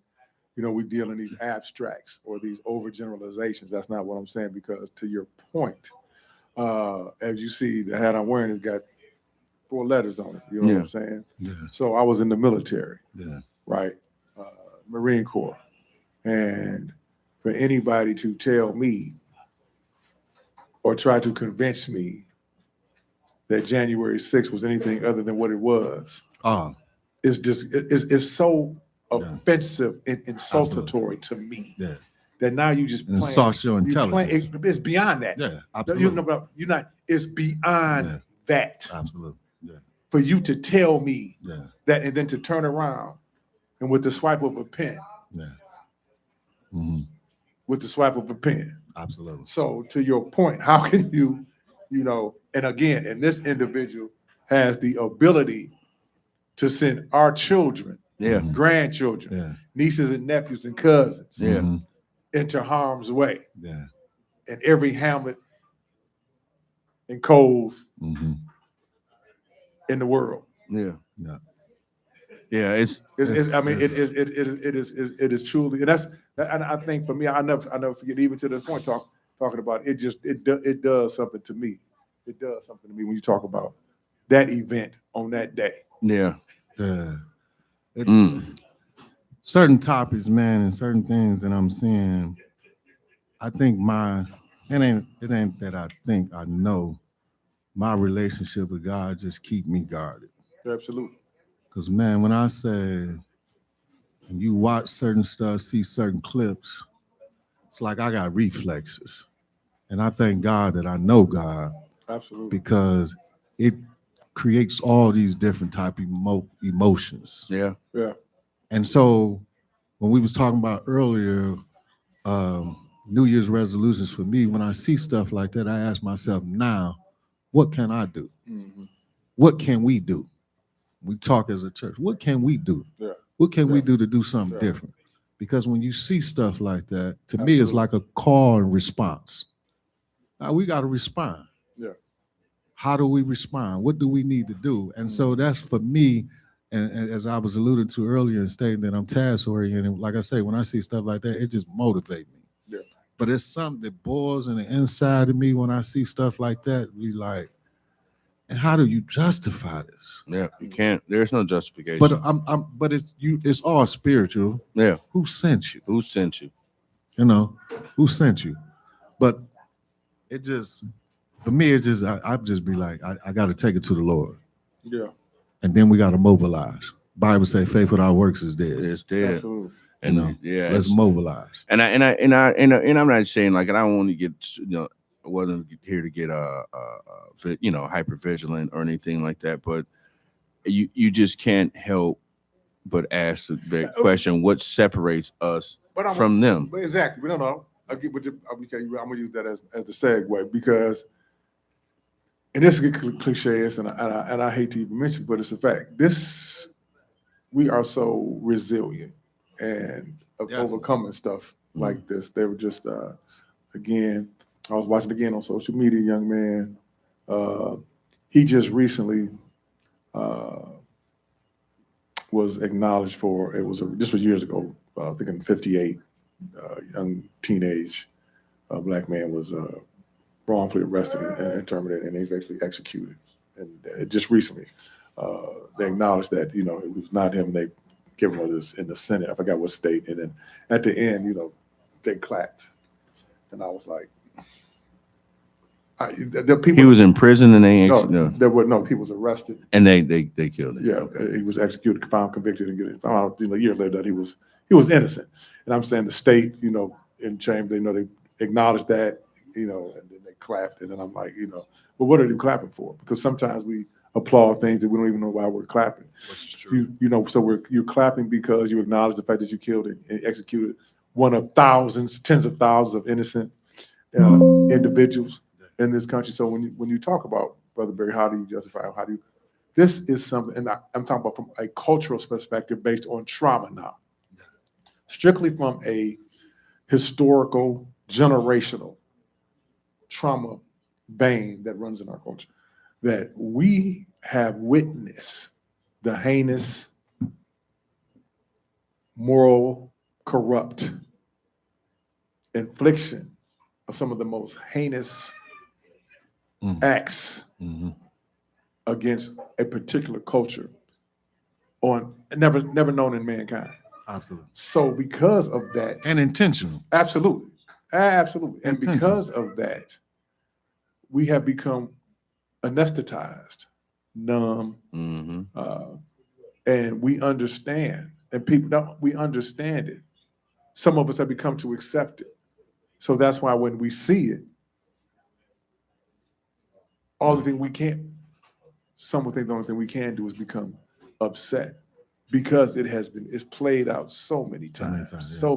we deal in these abstracts or these overgeneralizations. That's not what I'm saying, because to your point, as you see, the hat I'm wearing has got 4 letters on it. You know what I'm saying? Yeah. So I was in the military, right? Marine Corps. And for anybody to tell me or try to convince me that January 6th was anything other than what it was, it's so offensive and insultatory to me. that now you just and assaults your intelligence. It's beyond that. Yeah, absolutely. You're not. It's beyond that. Absolutely. Yeah. For you to tell me Yeah. that, and then to turn around and with the swipe of a pen. Yeah. Mm-hmm. With the swipe of a pen. Absolutely. So to your point, how can you, and again, and this individual has the ability to send our children, grandchildren, nieces and nephews and cousins into harm's way. Yeah. In every hamlet and cove in the world. Yeah. Yeah. Yeah, it is truly, and I think for me, I never forget, even to this point, talking about it, it does something to me. It does something to me when you talk about that event on that day. Yeah. Certain topics, man, and certain things that I'm seeing, I think it ain't that I think I know, my relationship with God just keep me guarded. Absolutely. Because, man, when I say, when you watch certain stuff, see certain clips, it's like I got reflexes. And I thank God that I know God. Absolutely. Because it creates all these different type of emotions. Yeah. Yeah. And so when we was talking about earlier, New Year's resolutions for me, when I see stuff like that, I ask myself now, what can I do? Mm-hmm. What can we do? We talk as a church. What can we do? Yeah. What can we do to do something different? Because when you see stuff like that, to me, it's like a call and response. Now we got to respond. Yeah. How do we respond? What do we need to do? And so that's for me, and as I was alluding to earlier in stating that I'm task oriented, like I say, when I see stuff like that, it just motivates me. Yeah. But it's something that boils in the inside of me when I see stuff like that. Be like, and how do you justify this? Yeah, you can't. There's no justification. But but it's all spiritual. Yeah. Who sent you? Who sent you? Who sent you? But it just, for me, it just I just be like, I got to take it to the Lord. Yeah. And then we got to mobilize. Bible say faith without works is dead. It's dead. Absolutely. And let's mobilize. And I'm not saying like, and I don't want to get, I wasn't here to get hyper vigilant or anything like that, but you just can't help but ask the question: what separates us from them? Exactly. We don't know. I'm gonna use that as the segue, because, and this is cliche, and I hate to even mention, but it's a fact. We are so resilient and of overcoming stuff like this. They were just again, I was watching again on social media, young man. He just recently was acknowledged for, this was years ago, I think in 58, young teenage black man was wrongfully arrested and terminated, and he's actually executed. And just recently, they acknowledged that, it was not him. They gave him this in the Senate, I forgot what state. And then at the end, they clapped. And I was like, he was in prison and they he was arrested and they killed him. Yeah, he was executed, found convicted, and found out years later that he was innocent. And I'm saying the state, in chamber, they acknowledged that, and then they clapped, and then I'm like, but what are they clapping for? Because sometimes we applaud things that we don't even know why we're clapping. Which is true. So you're clapping because you acknowledge the fact that you killed and executed one of thousands, tens of thousands of innocent individuals in this country. So when you talk about, Brother Barry, how do you justify? This is something, and I'm talking about from a cultural perspective based on trauma now, strictly from a historical, generational trauma vein that runs in our culture, that we have witnessed the heinous, moral, corrupt infliction of some of the most heinous acts against a particular culture never known in mankind. Absolutely. So because of that, and intentional. Absolutely. And because of that, we have become anesthetized, numb, and we understand, and we understand it some of us have become to accept it. So that's why when we see it, all the thing we can't, some would think the only thing we can do is become upset because it's played out so many times. So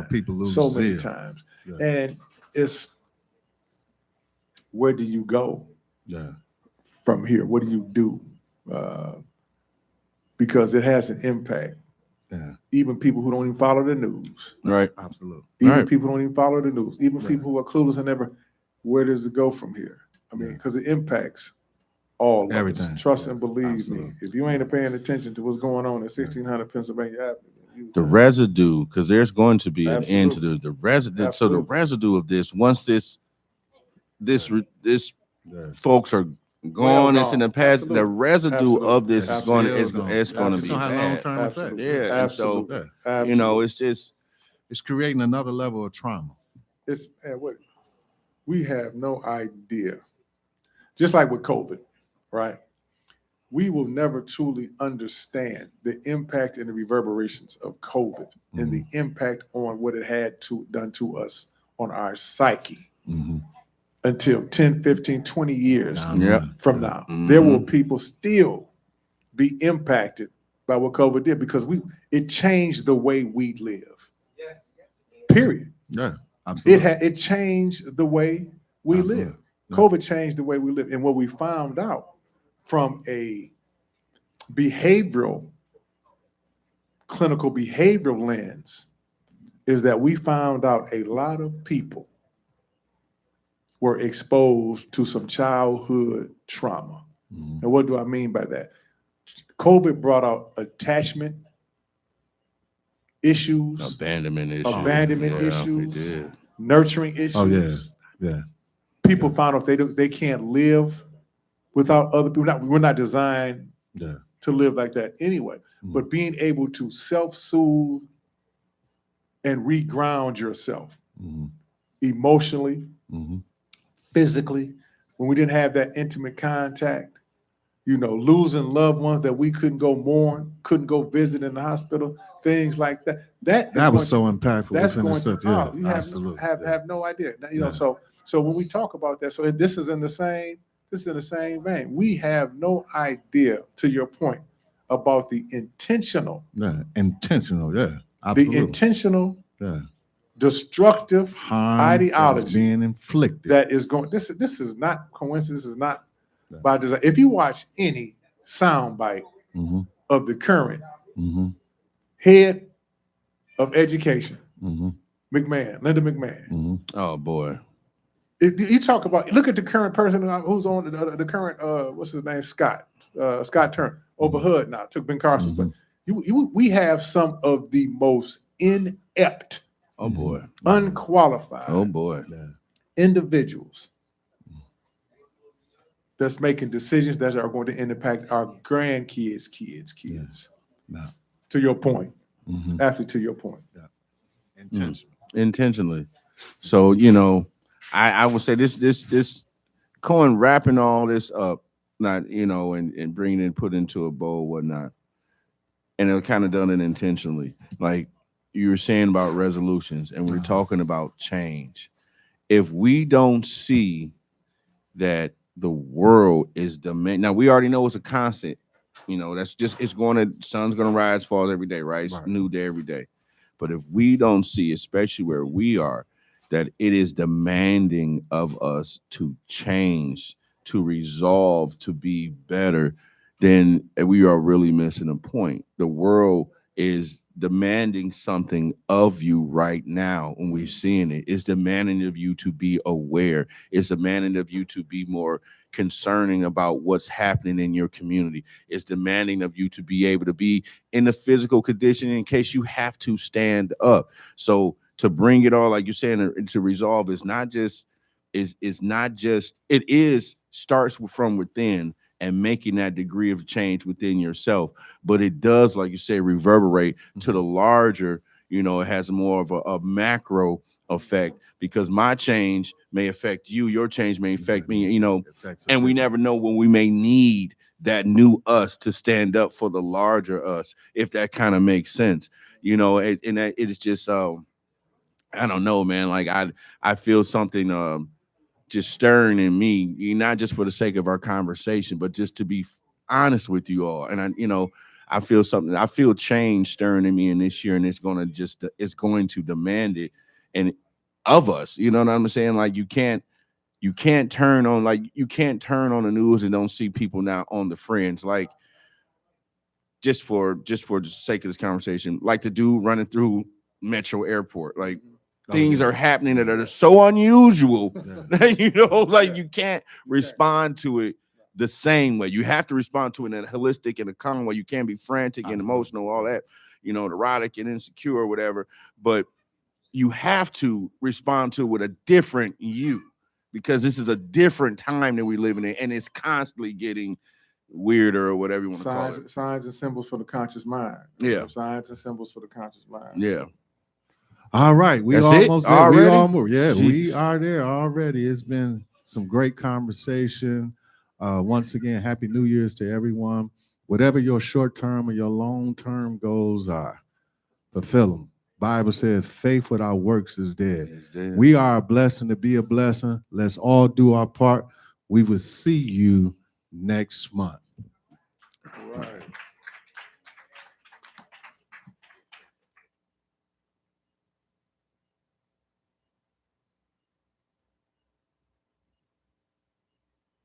people lose so many zeal. times. Yeah. And it's, where do you go from here? What do you do? Because it has an impact. Yeah. Even people who don't even follow the news. Right. Absolutely. Even people who don't even follow the news. Even people who are clueless and never, where does it go from here? I mean, because it impacts all of Everything. us. Trust and believe me. If you ain't paying attention to what's going on at 1600 Pennsylvania Avenue, the residue, because there's going to be an end to the residue. So the residue of this, once this folks are gone, it's in the past. The residue of this is going to be have long-term effects. Yeah, and so you know, it's creating another level of trauma. It's what we have no idea. Just like with COVID, right? We will never truly understand the impact and the reverberations of COVID and the impact on what it had done to us on our psyche until 10, 15, 20 years from now. There will people still be impacted by what COVID did because it changed the way we live. Period. Yeah, absolutely. It changed the way we live. COVID changed the way we live. And what we found out from a clinical behavioral lens is that we found out a lot of people were exposed to some childhood trauma. And what do I mean by that? COVID brought out attachment issues, abandonment issues, issues, nurturing issues. Oh yeah. People found out they can't live without other people. We're not designed to live like that anyway. But being able to self-soothe and reground yourself emotionally, physically, when we didn't have that intimate contact, losing loved ones that we couldn't go mourn, couldn't go visit in the hospital, things like that. That was so impactful. That's within going itself. to, Yeah, you absolutely. have no idea. So when we talk about that, so this is in the same vein. We have no idea, to your point, about the intentional. Absolutely. The intentional destructive ideology being inflicted. That is going. This is not coincidence. This is not by design. If you watch any soundbite of the current head of education, Linda McMahon. Oh boy. If you talk about, look at the current person who's on the current, what's his name, Scott Turner, over HUD now, took Ben Carson's place. We have some of the most inept, unqualified, individuals that's making decisions that are going to impact our grandkids' kids. To your point, actually, to your point, intentionally. So I would say this Cohen wrapping all this up, not and bringing it put into a bowl, whatnot, and it kind of done it intentionally. Like you were saying about resolutions, and we're talking about change. If we don't see that the world is now we already know it's a constant. That's just sun's gonna rise, falls every day, right? It's a new day every day. But if we don't see, especially where we are, that it is demanding of us to change, to resolve, to be better, then we are really missing a point. The world is demanding something of you right now, and we're seeing it. It's demanding of you to be aware. It's demanding of you to be more concerning about what's happening in your community. It's demanding of you to be able to be in the physical condition in case you have to stand up. So to bring it all, like you're saying, to resolve is not just, starts from within and making that degree of change within yourself. But it does, like you say, reverberate to the larger, it has more of a macro effect, because my change may affect you, your change may affect me, and we never know when we may need that new us to stand up for the larger us, if that kind of makes sense, and that it is just, I don't know, man. Like I feel something just stirring in me, not just for the sake of our conversation, but just to be honest with you all. And I feel something. I feel change stirring in me in this year, and it's going to demand it and of us. You know what I'm saying? Like you can't turn on the news and don't see people now on the Friends. Like just for the sake of this conversation, like the dude running through Metro Airport, like things are happening that are so unusual that like you can't respond to it the same way. You have to respond to it in a holistic and a calm way. You can't be frantic and emotional, all that, neurotic and insecure or whatever. But you have to respond to it with a different you, because this is a different time that we live in, and it's constantly getting weirder or whatever you want to call it. Signs and symbols for the conscious mind. Yeah. Signs and symbols for the conscious mind. Yeah. All right. We That's almost it? there. Already? We almost, yeah, Jeez. we are there already. It's been some great conversation. Once again, Happy New Year's to everyone. Whatever your short-term or your long-term goals are, fulfill them. Bible says faith without works is dead. We are a blessing to be a blessing. Let's all do our part. We will see you next month. All right.